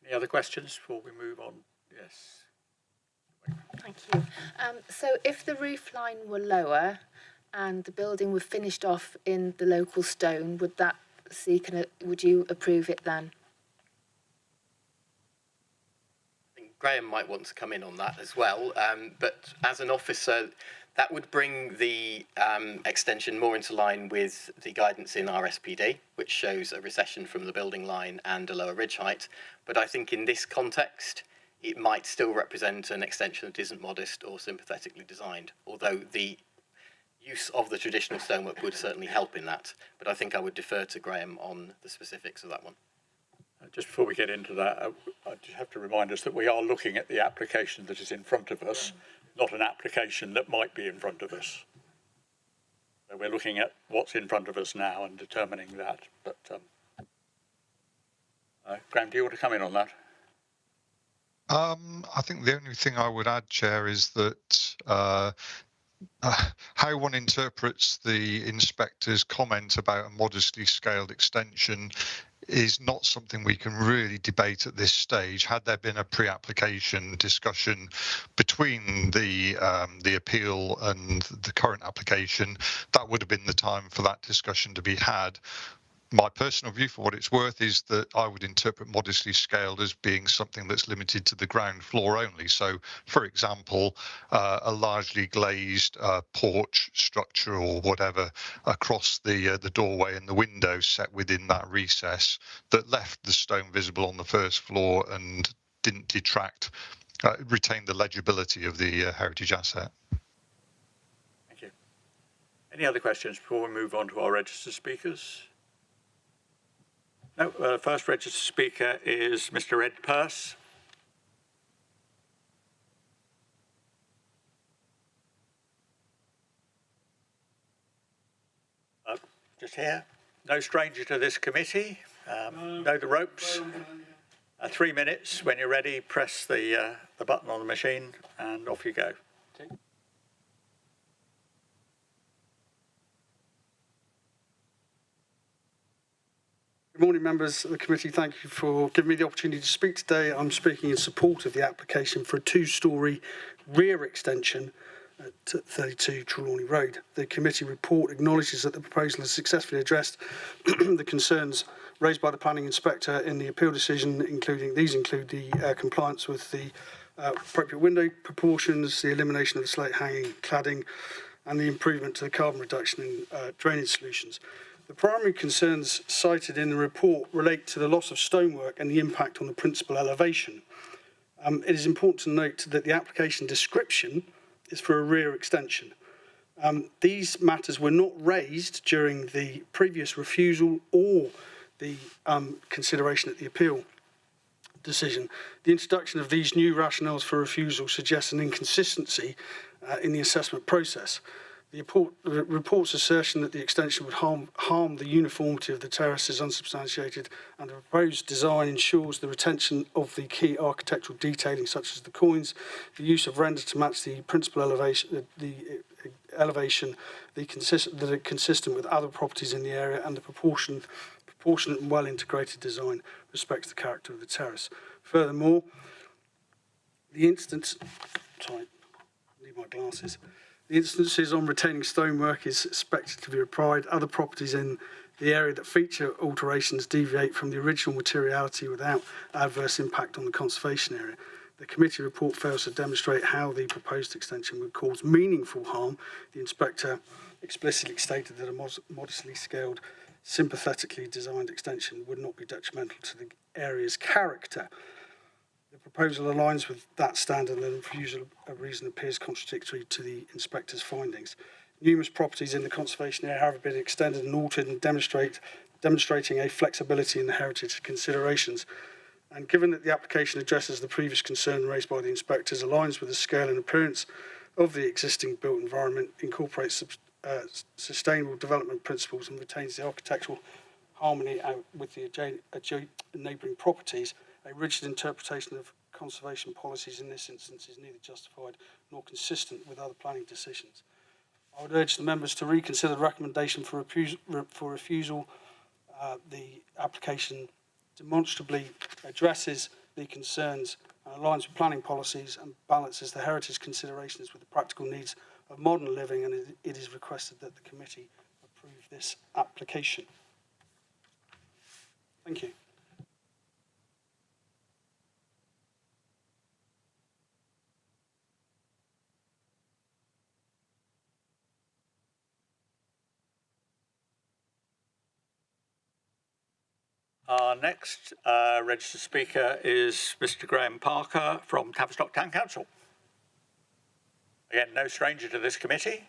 S1: Any other questions before we move on? Yes.
S5: Thank you. So if the roof line were lower and the building were finished off in the local stone, would you approve it then?
S14: I think Graham might want to come in on that as well, but as an officer, that would bring the extension more into line with the guidance in our SPD, which shows a recession from the building line and a lower ridge height. But I think in this context, it might still represent an extension that isn't modest or sympathetically designed, although the use of the traditional stonework would certainly help in that. But I think I would defer to Graham on the specifics of that one.
S1: Just before we get into that, I just have to remind us that we are looking at the application that is in front of us, not an application that might be in front of us. So we're looking at what's in front of us now and determining that. But Graham, do you want to come in on that?
S15: I think the only thing I would add, Chair, is that how one interprets the inspector's comment about a modestly scaled extension is not something we can really debate at this stage. Had there been a pre-application discussion between the appeal and the current application, that would have been the time for that discussion to be had. My personal view, for what it's worth, is that I would interpret modestly scaled as being something that's limited to the ground floor only. So, for example, a largely glazed porch structure or whatever across the doorway and the window set within that recess that left the stone visible on the first floor and didn't detract, retain the legibility of the heritage asset.
S1: Thank you. Any other questions before we move on to our registered speakers? No, first registered speaker is Mr. Ed Purse. Just here. No stranger to this committee. Know the ropes. 3 minutes. When you're ready, press the button on the machine and off you go.
S17: Good morning, members of the committee. Thank you for giving me the opportunity to speak today. I'm speaking in support of the application for a 2-storey rear extension at 32 Trelawney Road. The committee report acknowledges that the proposal has successfully addressed the concerns raised by the planning inspector in the appeal decision, include the compliance with the appropriate window proportions, the elimination of the slate hanging cladding, and the improvement to the carbon reduction in drainage solutions. The primary concerns cited in the report relate to the loss of stonework and the impact on the principal elevation. It is important to note that the application description is for a rear extension. These matters were not raised during the previous refusal or the consideration at the appeal decision. The introduction of these new rationales for refusal suggests an inconsistency in the assessment process. The report's assertion that the extension would harm the uniformity of the terrace is unsubstantiated, and the proposed design ensures the retention of the key architectural detailing such as the coins, the use of render to match the principal elevation, that are consistent with other properties in the area, and the proportionate and well-integrated design respects the character of the terrace. Furthermore, the instances on retaining stonework is expected to be applied. Other properties in the area that feature alterations deviate from the original materiality without adverse impact on the conservation area. The committee report fails to demonstrate how the proposed extension would cause meaningful harm. The inspector explicitly stated that a modestly scaled, sympathetically designed extension would not be detrimental to the area's character. The proposal aligns with that standard, and the refusal of reason appears contradictory to the inspector's findings. Numerous properties in the conservation area have been extended and altered and demonstrating a flexibility in the heritage considerations. And given that the application addresses the previous concern raised by the inspectors, aligns with the scale and appearance of the existing built environment, incorporates sustainable development principles, and retains the architectural harmony with the neighbouring properties, a rigid interpretation of conservation policies in this instance is neither justified nor consistent with other planning decisions. I would urge the members to reconsider the recommendation for refusal. The application demonstrably addresses the concerns and aligns with planning policies and balances the heritage considerations with the practical needs of modern living, and it is requested that the committee approve this application. Thank you.
S1: Our next registered speaker is Mr. Graham Parker from Tavistock Town Council. Again, no stranger to this committee.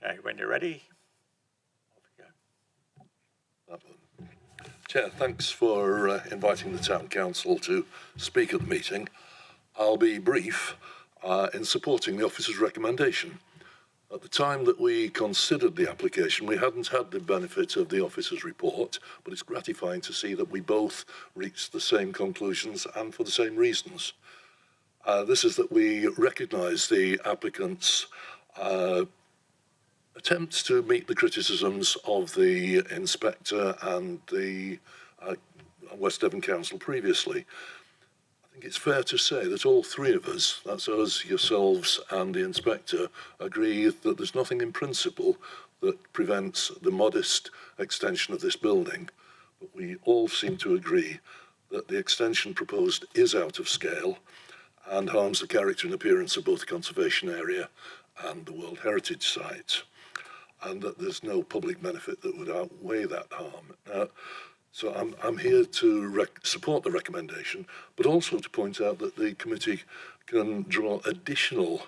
S1: Okay, when you're ready, off you go.
S18: Chair, thanks for inviting the Town Council to speak at the meeting. I'll be brief in supporting the officer's recommendation. At the time that we considered the application, we hadn't had the benefit of the officer's report, but it's gratifying to see that we both reached the same conclusions and for the same reasons. This is that we recognise the applicant's attempts to meet the criticisms of the inspector and the West Devon Council previously. I think it's fair to say that all three of us, that's us, yourselves and the inspector, agree that there's nothing in principle that prevents the modest extension of this building, but we all seem to agree that the extension proposed is out of scale and harms the character and appearance of both the conservation area and the World Heritage Site, and that there's no public benefit that would outweigh that harm. So I'm here to support the recommendation, but also to point out that the committee can draw additional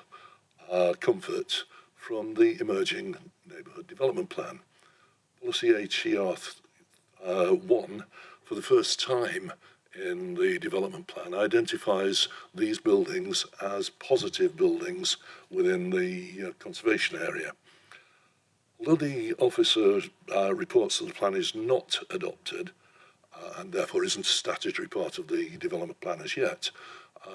S18: comfort from the emerging neighbourhood development plan. Policy HER 1, for the first time in the development plan, identifies these buildings as positive buildings within the conservation area. Although the officer reports that the plan is not adopted and therefore isn't a statutory part of the development plan as yet,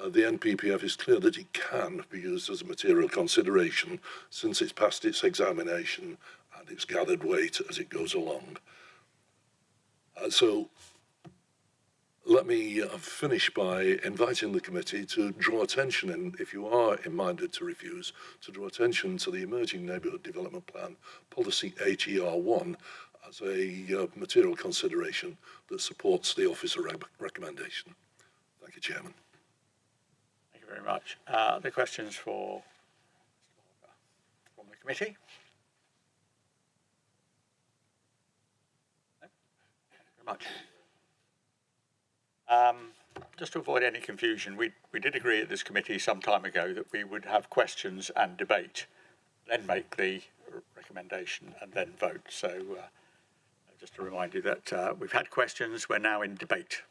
S18: the NPPF is clear that it can be used as a material consideration since it's passed its examination and it's gathered weight as it goes along. So let me finish by inviting the committee to draw attention, and if you are minded to refuse, to draw attention to the Emerging Neighbourhood Development Plan, Policy HER 1, as a material consideration that supports the officer recommendation. Thank you, Chairman.
S1: Thank you very much. The questions from the committee? No? Thank you very much. Just to avoid any confusion, we did agree at this committee some time ago that we would have questions and debate, then make the recommendation and then vote. So just to remind you that we've had questions, we're now in debate.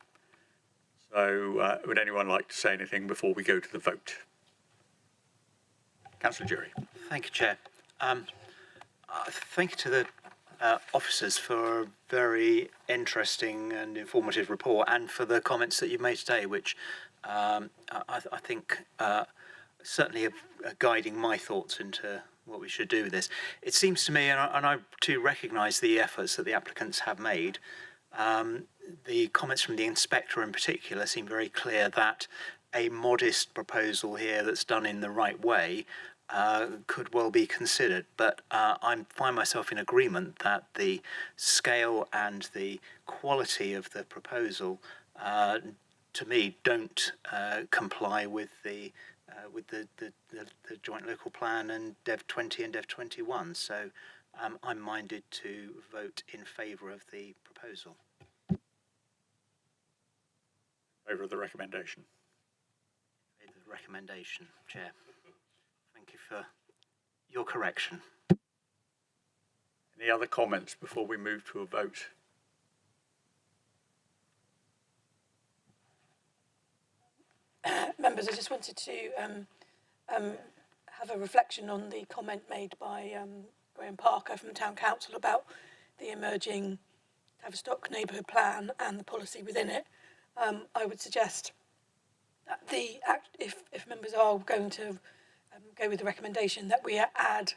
S1: So would anyone like to say anything before we go to the vote? Councillor Jury.
S2: Thank you, Chair. Thank you to the officers for a very interesting and informative report, and for the comments that you've made today, which I think certainly are guiding my thoughts into what we should do with this. It seems to me, and I too recognise the efforts that the applicants have made, the comments from the inspector in particular seem very clear that a modest proposal here that's done in the right way could well be considered, but I find myself in agreement that the scale and the quality of the proposal, to me, don't comply with the joint local plan and Dev 20 and Dev 21. So I'm minded to vote in favour of the proposal.
S1: In favour of the recommendation.
S2: The recommendation, Chair. Thank you for your correction.
S1: Any other comments before we move to a vote?
S8: Members, I just wanted to have a reflection on the comment made by Graham Parker from Town Council about the emerging Tavistock neighbourhood plan and the policy within it. I would suggest that if members are going to go with the recommendation, that we add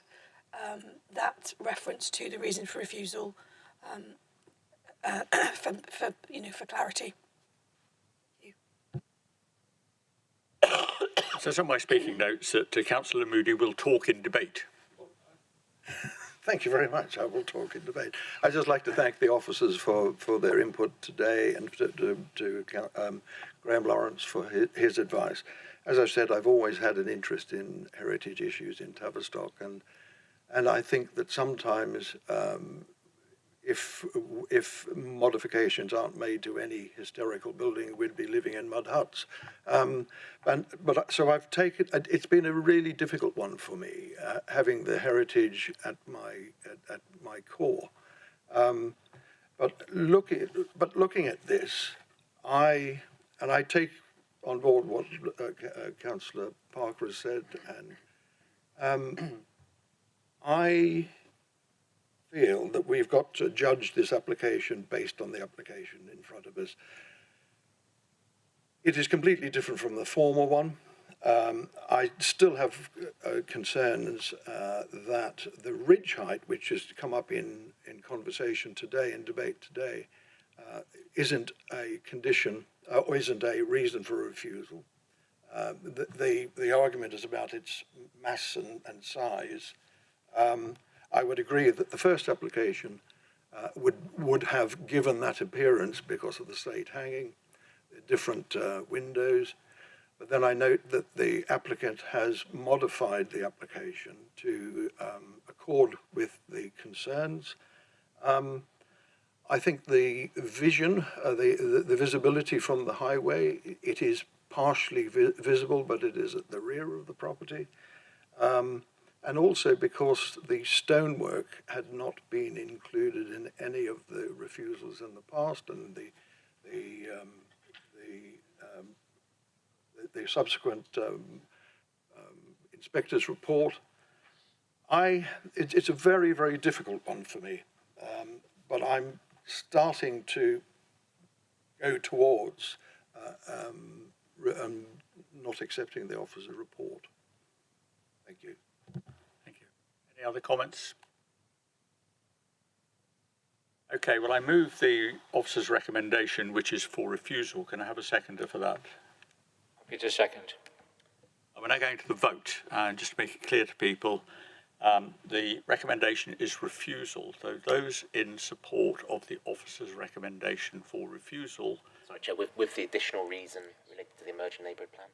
S8: that reference to the reason for refusal for clarity.
S1: So some of my speaking notes that Councillor Moody will talk in debate.
S4: Thank you very much. I will talk in debate. I'd just like to thank the officers for their input today, and to Graham Lawrence for his advice. As I said, I've always had an interest in heritage issues in Tavistock, and I think that sometimes if modifications aren't made to any historical building, we'd be living in mud huts. So I've taken. It's been a really difficult one for me, having the heritage at my core. But looking at this, I take on board what Councillor Parker has said, and I feel that we've got to judge this application based on the application in front of us. It is completely different from the former one. I still have concerns that the ridge height, which has come up in conversation today, in debate today, isn't a condition or isn't a reason for a refusal. The argument is about its mass and size. I would agree that the first application would have given that appearance because of the slate hanging, different windows. But then I note that the applicant has modified the application to accord with the concerns. I think the vision, the visibility from the highway, it is partially visible, but it is at the rear of the property. And also because the stonework had not been included in any of the refusals in the past, and the subsequent inspector's report. It's a very, very difficult one for me, but I'm starting to go towards not accepting the officer's report. Thank you.
S1: Thank you. Any other comments? Okay, well, I move the officer's recommendation, which is for refusal. Can I have a seconder for that?
S9: Peter, second.
S1: We're now going to the vote, and just to make it clear to people, the recommendation is refusal. So those in support of the officer's recommendation for refusal.
S10: Sorry, Chair, with the additional reason related to the emerging neighbourhood plan.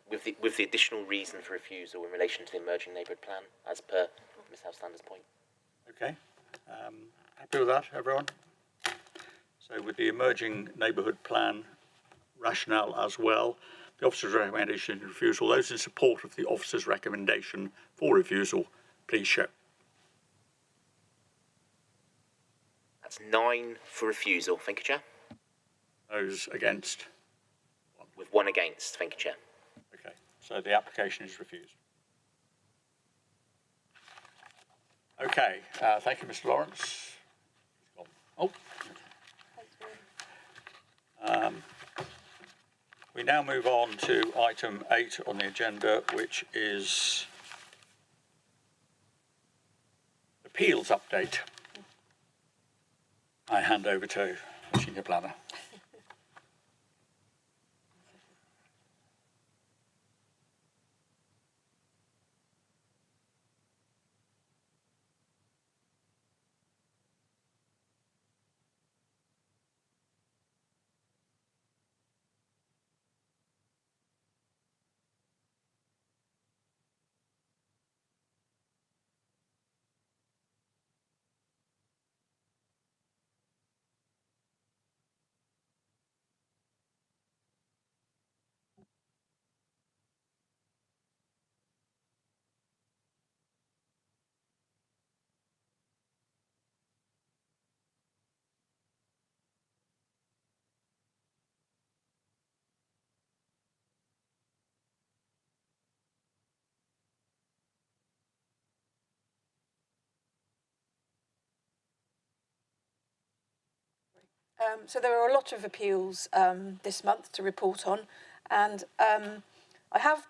S10: With the additional reason for refusal in relation to the emerging neighbourhood plan, as per Ms. House-Stander's point.
S1: Okay. Happy with that, everyone? So with the emerging neighbourhood plan rationale as well, the officer's recommendation for refusal, those in support of the officer's recommendation for refusal, please show.
S10: That's 9 for refusal. Thank you, Chair.
S1: Those against?
S10: With 1 against. Thank you, Chair.
S1: Okay, so the application is refused. Okay, thank you, Mr. Lawrence. Oh. We now move on to item 8 on the agenda, which is appeals update. I hand over to the senior planner.
S8: So there are a lot of appeals this month to report on, and I have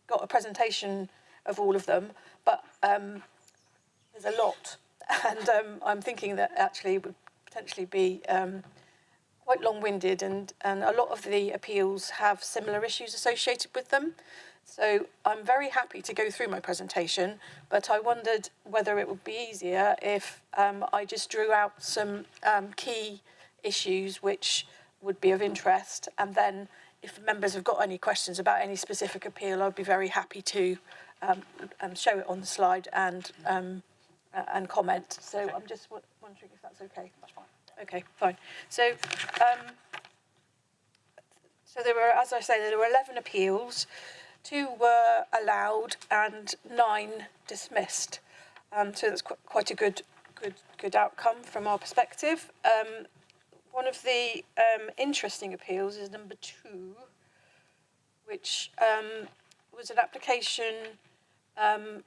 S8: got a presentation of all of them, but there's a lot, and I'm thinking that actually it would potentially be quite long-winded, and a lot of the appeals have similar issues associated with them. So I'm very happy to go through my presentation, but I wondered whether it would be easier if I just drew out some key issues which would be of interest, and then if members have got any questions about any specific appeal, I'd be very happy to show it on the slide and comment. So okay. I'm just wondering if that's okay. That's fine. Okay, fine. So there were, as I say, there were 11 appeals. 2 were allowed and 9 dismissed. So that's quite a good outcome from our perspective. One of the interesting appeals is number 2, which was an application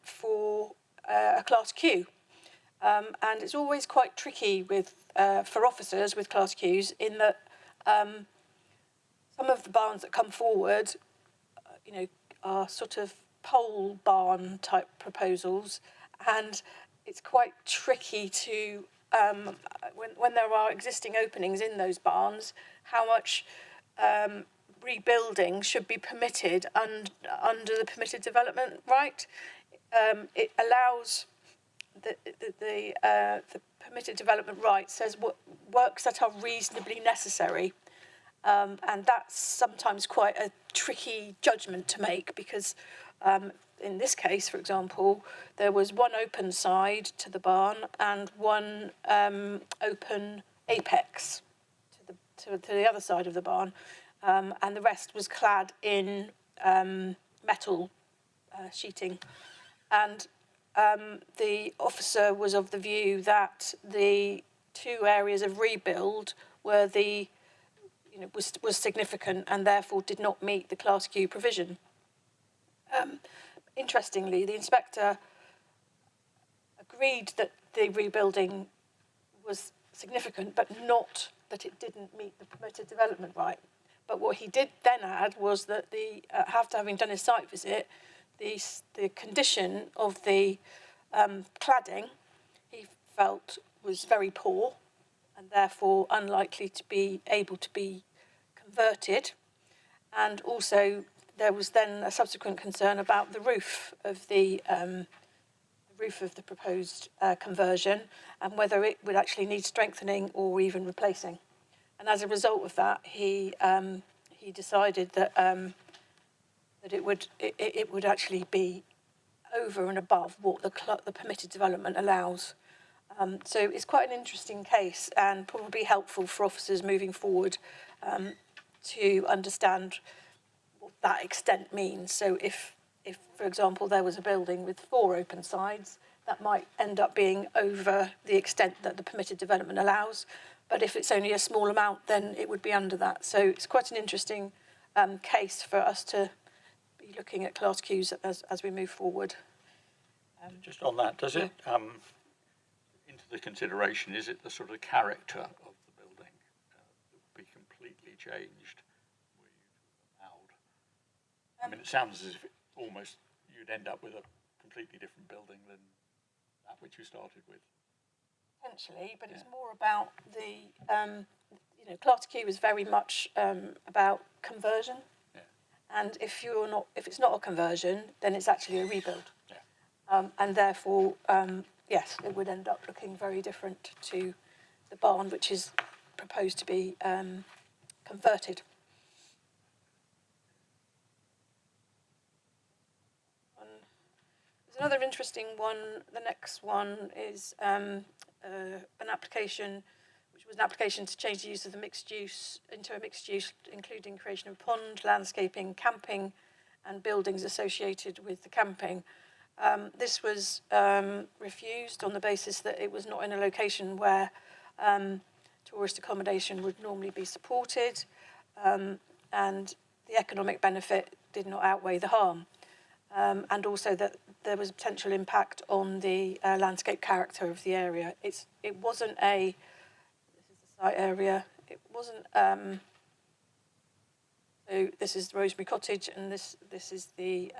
S8: for a Class Q. And it's always quite tricky with for officers with Class Qs in that some of the barns that come forward, are sort of pole barn type proposals, and it's quite tricky to when there are existing openings in those barns, how much rebuilding should be permitted under the permitted development right. It allows the permitted development right says what works that are reasonably necessary. And that's sometimes quite a tricky judgment to make because in this case, for example, there was one open side to the barn and one open apex to the other side of the barn, and the rest was clad in metal sheeting. And the officer was of the view that the two areas of rebuild were was significant and therefore did not meet the Class Q provision. Interestingly, the inspector agreed that the rebuilding was significant, but not that it didn't meet the permitted development right. But what he did then add was that after having done his site visit, the condition of the cladding he felt was very poor and therefore unlikely to be able to be converted. And also there was then a subsequent concern about the roof of the proposed conversion and whether it would actually need strengthening or even replacing. And as a result of that, he decided that that it would actually be over and above what the permitted development allows. So it's quite an interesting case and probably helpful for officers moving forward to understand what that extent means. So if, for example, there was a building with 4 open sides, that might end up being over the extent that the permitted development allows. But if it's only a small amount, then it would be under that. So it's quite an interesting case for us to be looking at Class Qs as we move forward.
S1: Just on that, does it into the consideration, is it the sort of character of the building that would be completely changed were you allowed? I mean, it sounds as if almost you'd end up with a completely different building than that which you started with.
S8: Potentially, but it's more about the, Class Q is very much about conversion. Yeah. And if it's not a conversion, then it's actually a rebuild. Yeah. And therefore, yes, it would end up looking very different to the barn, which is proposed to be converted. There's another interesting one. The next one is an application, which was an application to change the use of the mixed use into a mixed use, including creation of a pond, landscaping, camping, and buildings associated with the camping. This was refused on the basis that it was not in a location where tourist accommodation would normally be supported, and the economic benefit did not outweigh the harm, and also that there was a potential impact on the landscape character of the area. It wasn't this is the site area. It wasn't. So this is Rosemary Cottage, and this is the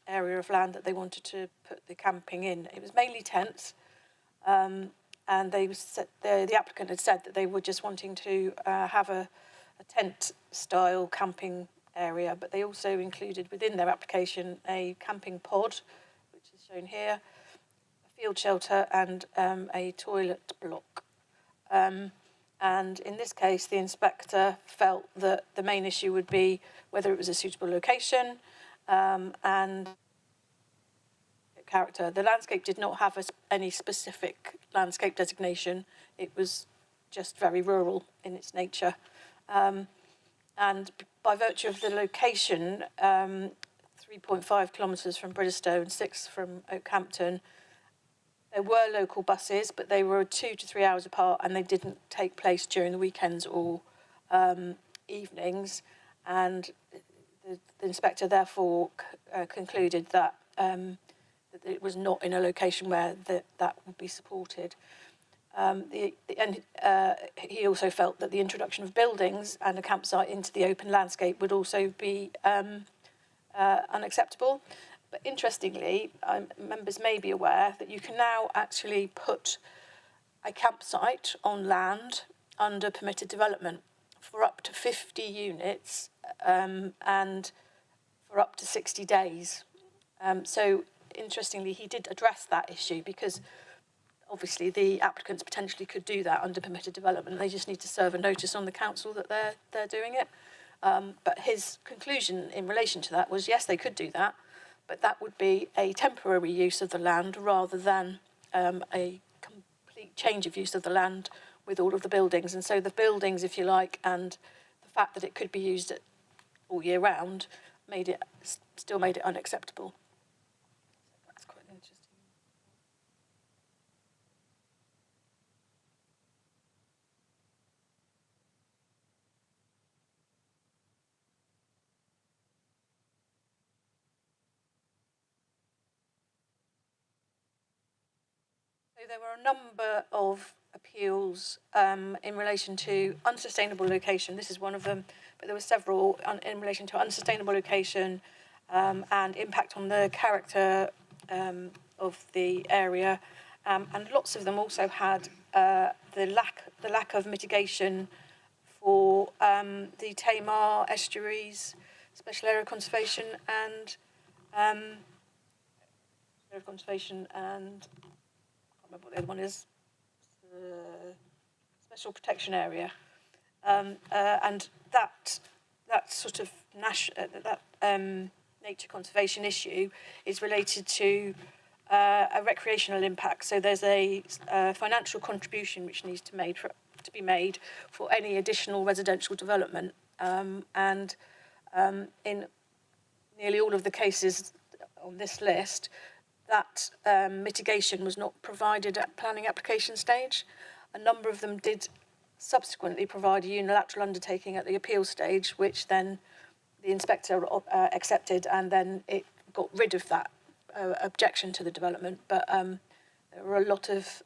S8: area of land that they wanted to put the camping in. It was mainly tents, and the applicant had said that they were just wanting to have a tent-style camping area, but they also included within their application a camping pod, which is shown here, a field shelter, and a toilet block. And in this case, the inspector felt that the main issue would be whether it was a suitable location, and character. The landscape did not have any specific landscape designation. It was just very rural in its nature. And by virtue of the location, 3.5 kilometres from Bridgestone, 6 from Oakhampton, there were local buses, but they were 2 to 3 hours apart, and they didn't take place during the weekends or evenings. And the inspector therefore concluded that but it was not in a location where that would be supported. He also felt that the introduction of buildings and a campsite into the open landscape would also be unacceptable. But interestingly, members may be aware that you can now actually put a campsite on land under permitted development for up to 50 units and for up to 60 days. So interestingly, he did address that issue because obviously the applicants potentially could do that under permitted development. They just need to serve a notice on the council that they're doing it. But his conclusion in relation to that was, yes, they could do that, but that would be a temporary use of the land rather than a complete change of use of the land with all of the buildings. And so the buildings, if you like, and the fact that it could be used all year round still made it unacceptable. That's quite interesting. So there were a number of appeals in relation to unsustainable location. This is one of them, but there were several in relation to unsustainable location and impact on the character of the area, and lots of them also had the lack of mitigation for the Tamar estuaries, special area conservation, and I can't remember what the other one is, special protection area, and that sort of nature conservation issue is related to a recreational impact. So there's a financial contribution which needs to be made for any additional residential development, and in nearly all of the cases on this list, that mitigation was not provided at planning application stage. A number of them did subsequently provide a unilateral undertaking at the appeal stage, which then the inspector accepted, and then it got rid of that objection to the development. But there were a lot of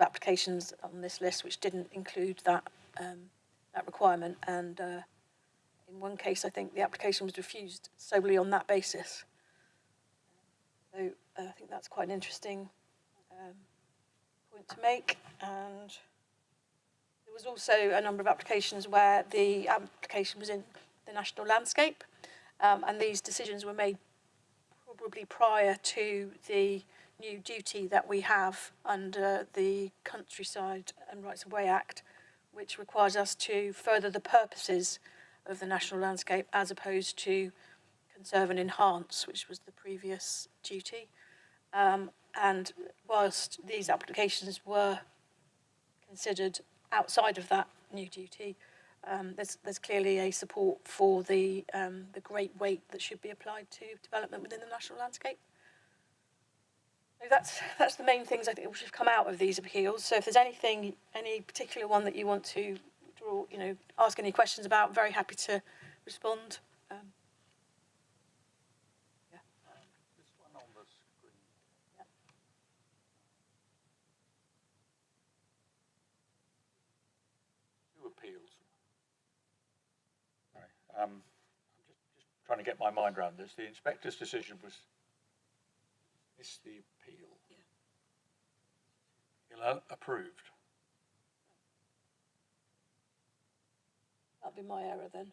S8: applications on this list which didn't include that requirement, and in one case, I think the application was refused solely on that basis. So I think that's quite an interesting point to make. And there was also a number of applications where the application was in the national landscape, and these decisions were made probably prior to the new duty that we have under the Countryside and Rights of Way Act, which requires us to further the purposes of the national landscape as opposed to conserve and enhance, which was the previous duty. And whilst these applications were considered outside of that new duty, there's clearly a support for the great weight that should be applied to development within the national landscape. So that's the main things I think which have come out of these appeals. So if there's any particular one that you want to draw, ask any questions about, very happy to respond.
S1: I'm just trying to get my mind around this. The inspector's decision was this the appeal. Yeah. Approved.
S8: That'll be my error then.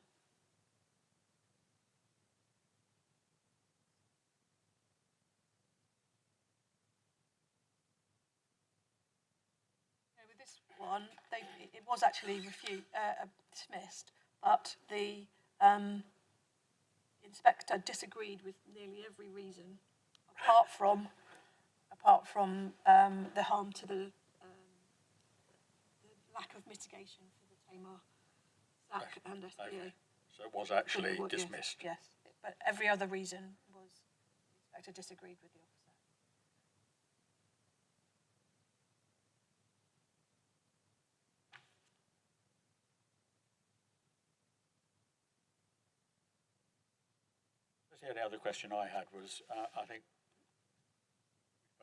S8: With this one, it was actually dismissed, but the inspector disagreed with nearly every reason, apart from the harm to the lack of mitigation for the Tamar, SAC and SPA.
S1: Okay. So it was actually dismissed.
S8: Yes, but every other reason was the inspector disagreed with the officer.
S1: The only other question I had was, I think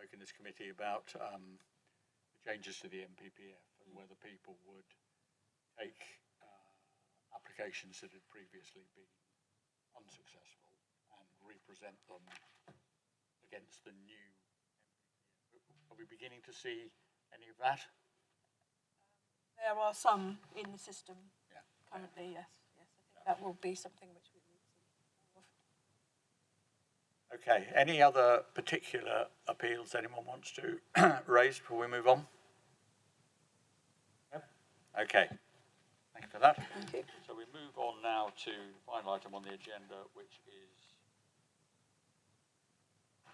S1: spoke in this committee about the changes to the MPPF and whether people would take applications that had previously been unsuccessful and represent them against the new MPPF. Are we beginning to see any of that?
S8: There are some in the system currently, yes. I think that will be something which we will see more of.
S1: Okay, any other particular appeals anyone wants to raise before we move on? No? Okay, thank you for that.
S8: Thank you.
S1: So we move on now to the final item on the agenda, which is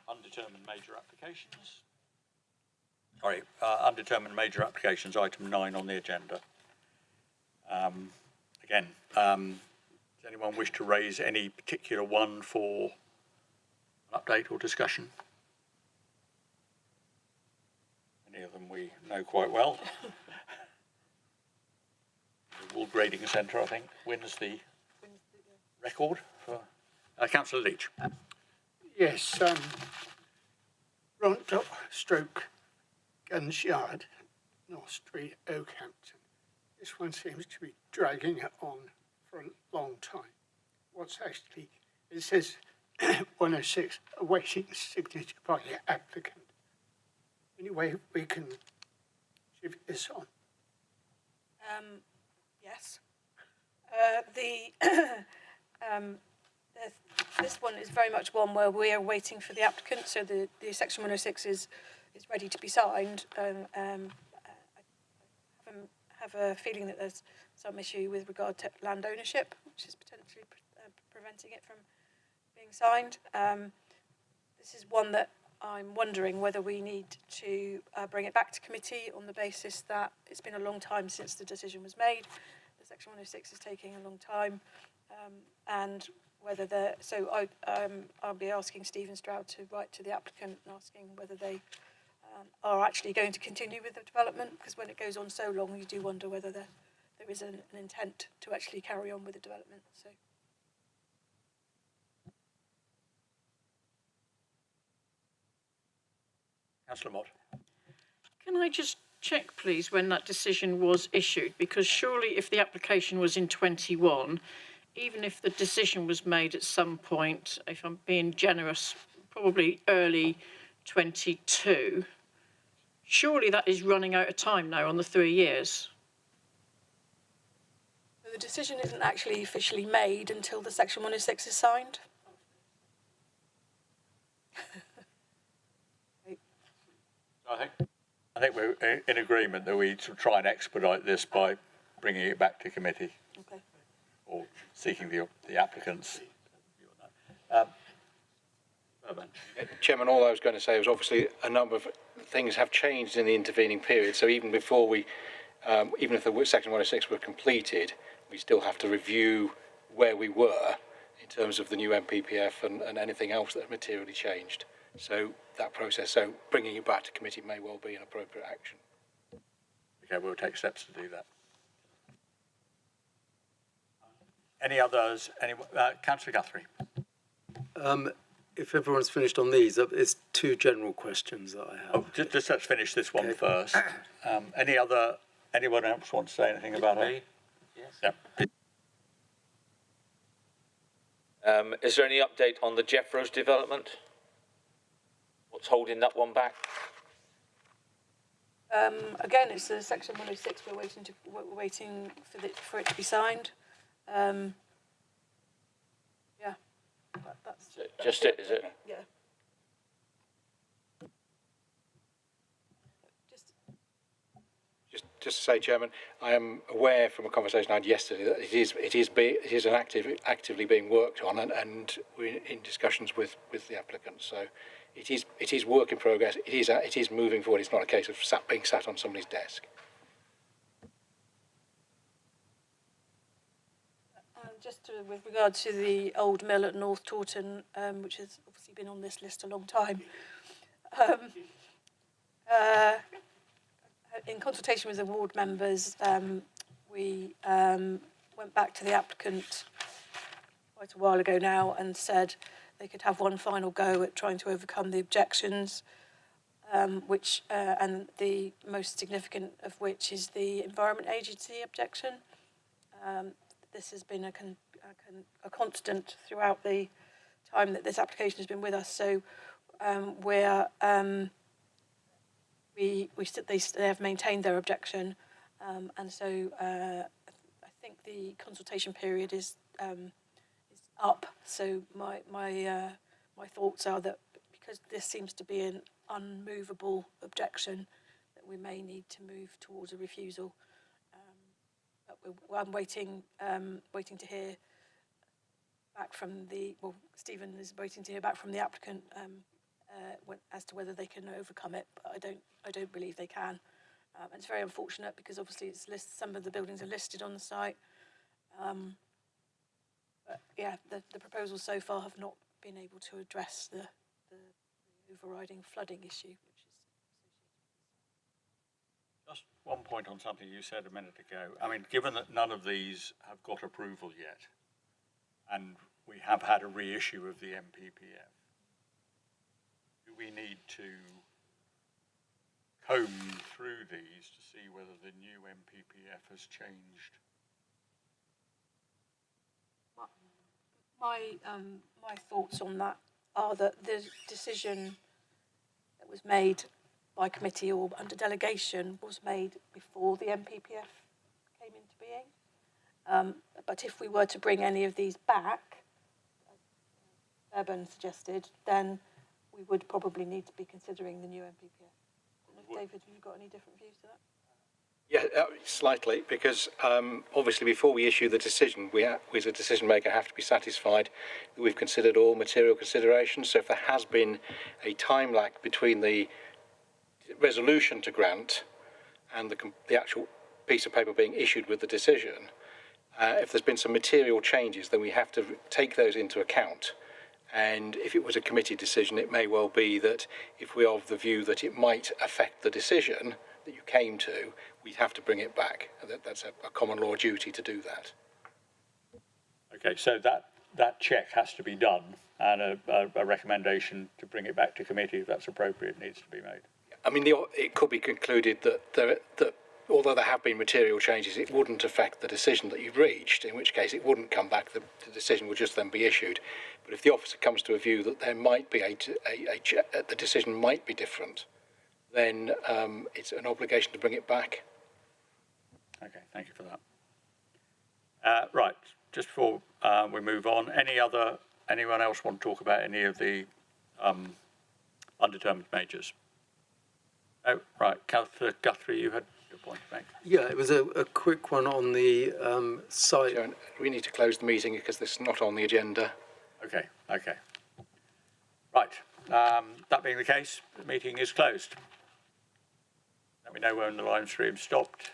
S1: undetermined major applications. Sorry, undetermined major applications, item 9 on the agenda. Again, does anyone wish to raise any particular one for an update or discussion? Many of them we know quite well. The Wool Grading Centre, I think, wins the record for Councillor Leach.
S12: Yes, Ronto Stroke Guns Yard, North Street, Oakhampton. This one seems to be dragging it on for a long time. What's actually, it says 106, awaiting signature by the applicant. Any way we can shift this on?
S8: Yes. This one is very much one where we are waiting for the applicant, so the section 106 is ready to be signed. I have a feeling that there's some issue with regard to land ownership, which is potentially preventing it from being signed. This is one that I'm wondering whether we need to bring it back to committee on the basis that it's been a long time since the decision was made. The section 106 is taking a long time, and whether I'll be asking Stephen Stroud to write to the applicant and asking whether they are actually going to continue with the development, because when it goes on so long, you do wonder whether there is an intent to actually carry on with the development. So.
S1: Councillor Mott.
S6: Can I just check, please, when that decision was issued? Because surely if the application was in 21, even if the decision was made at some point, if I'm being generous, probably early 22, surely that is running out of time now on the 3 years.
S8: So the decision isn't actually officially made until the section 106 is signed.
S1: I think we're in agreement that we should try and expedite this by bringing it back to committee.
S8: Okay.
S1: Or seeking the applicants.
S11: Chairman, all I was going to say was obviously a number of things have changed in the intervening period. So even before we, even if the section 106 were completed, we still have to review where we were in terms of the new MPPF and anything else that materially changed. So that process, so bringing it back to committee may well be an appropriate action.
S1: Okay, we'll take steps to do that. Any others? Councillor Guthrie.
S16: If everyone's finished on these, it's two general questions that I have.
S1: Oh, just let's finish this one first. Anyone else want to say anything about it? Yes.
S9: Yeah. Is there any update on the Jeffros development? What's holding that one back?
S8: Again, it's the section 106. We're waiting for it to be signed. Yeah. That's
S9: just it, is it?
S8: Yeah.
S11: Just to say, Chairman, I am aware from a conversation I had yesterday that it is actively being worked on, and we're in discussions with the applicant. So it is work in progress. It is moving forward. It's not a case of being sat on somebody's desk.
S8: With regard to the old mill at North Taunton, which has obviously been on this list a long time, in consultation with the ward members, we went back to the applicant quite a while ago now and said they could have one final go at trying to overcome the objections. which and the most significant of which is the Environment Agency objection. This has been a constant throughout the time that this application has been with us. So they have maintained their objection, and so I think the consultation period is up. So my thoughts are that because this seems to be an unmovable objection, that we may need to move towards a refusal. But I'm waiting to hear back from Stephen is waiting to hear back from the applicant as to whether they can overcome it. But I don't believe they can. And it's very unfortunate because obviously some of the buildings are listed on the site. But yeah, the proposals so far have not been able to address the overriding flooding issue, which is
S1: just one point on something you said a minute ago. I mean, given that none of these have got approval yet, and we have had a reissue of the MPPF, do we need to comb through these to see whether the new MPPF has changed?
S8: my thoughts on that are that the decision that was made by committee or under delegation was made before the MPPF came into being. But if we were to bring any of these back, as Devon suggested, then we would probably need to be considering the new MPPF. David, have you got any different views to that?
S11: Yeah, slightly, because obviously before we issue the decision, we as a decision maker have to be satisfied that we've considered all material considerations. So if there has been a time lag between the resolution to grant and the actual piece of paper being issued with the decision, if there's been some material changes, then we have to take those into account. And if it was a committee decision, it may well be that if we're of the view that it might affect the decision that you came to, we'd have to bring it back. That's a common law duty to do that. Okay,
S1: so that check has to be done, and a recommendation to bring it back to committee, if that's appropriate, needs to be made.
S11: I mean, it could be concluded that although there have been material changes, it wouldn't affect the decision that you've reached, in which case it wouldn't come back, the decision would just then be issued. But if the officer comes to a view that there might be the decision might be different, then it's an obligation to bring it back.
S1: Okay, thank you for that. Right, just before we move on, anyone else want to talk about any of the undetermined majors? Oh, right, Councillor Guthrie, you had your point to make.
S16: Yeah, it was a quick one on the site.
S11: Sharon, we need to close the meeting because this is not on the agenda.
S1: Okay. Right, that being the case, the meeting is closed. Let me know when the live stream stopped.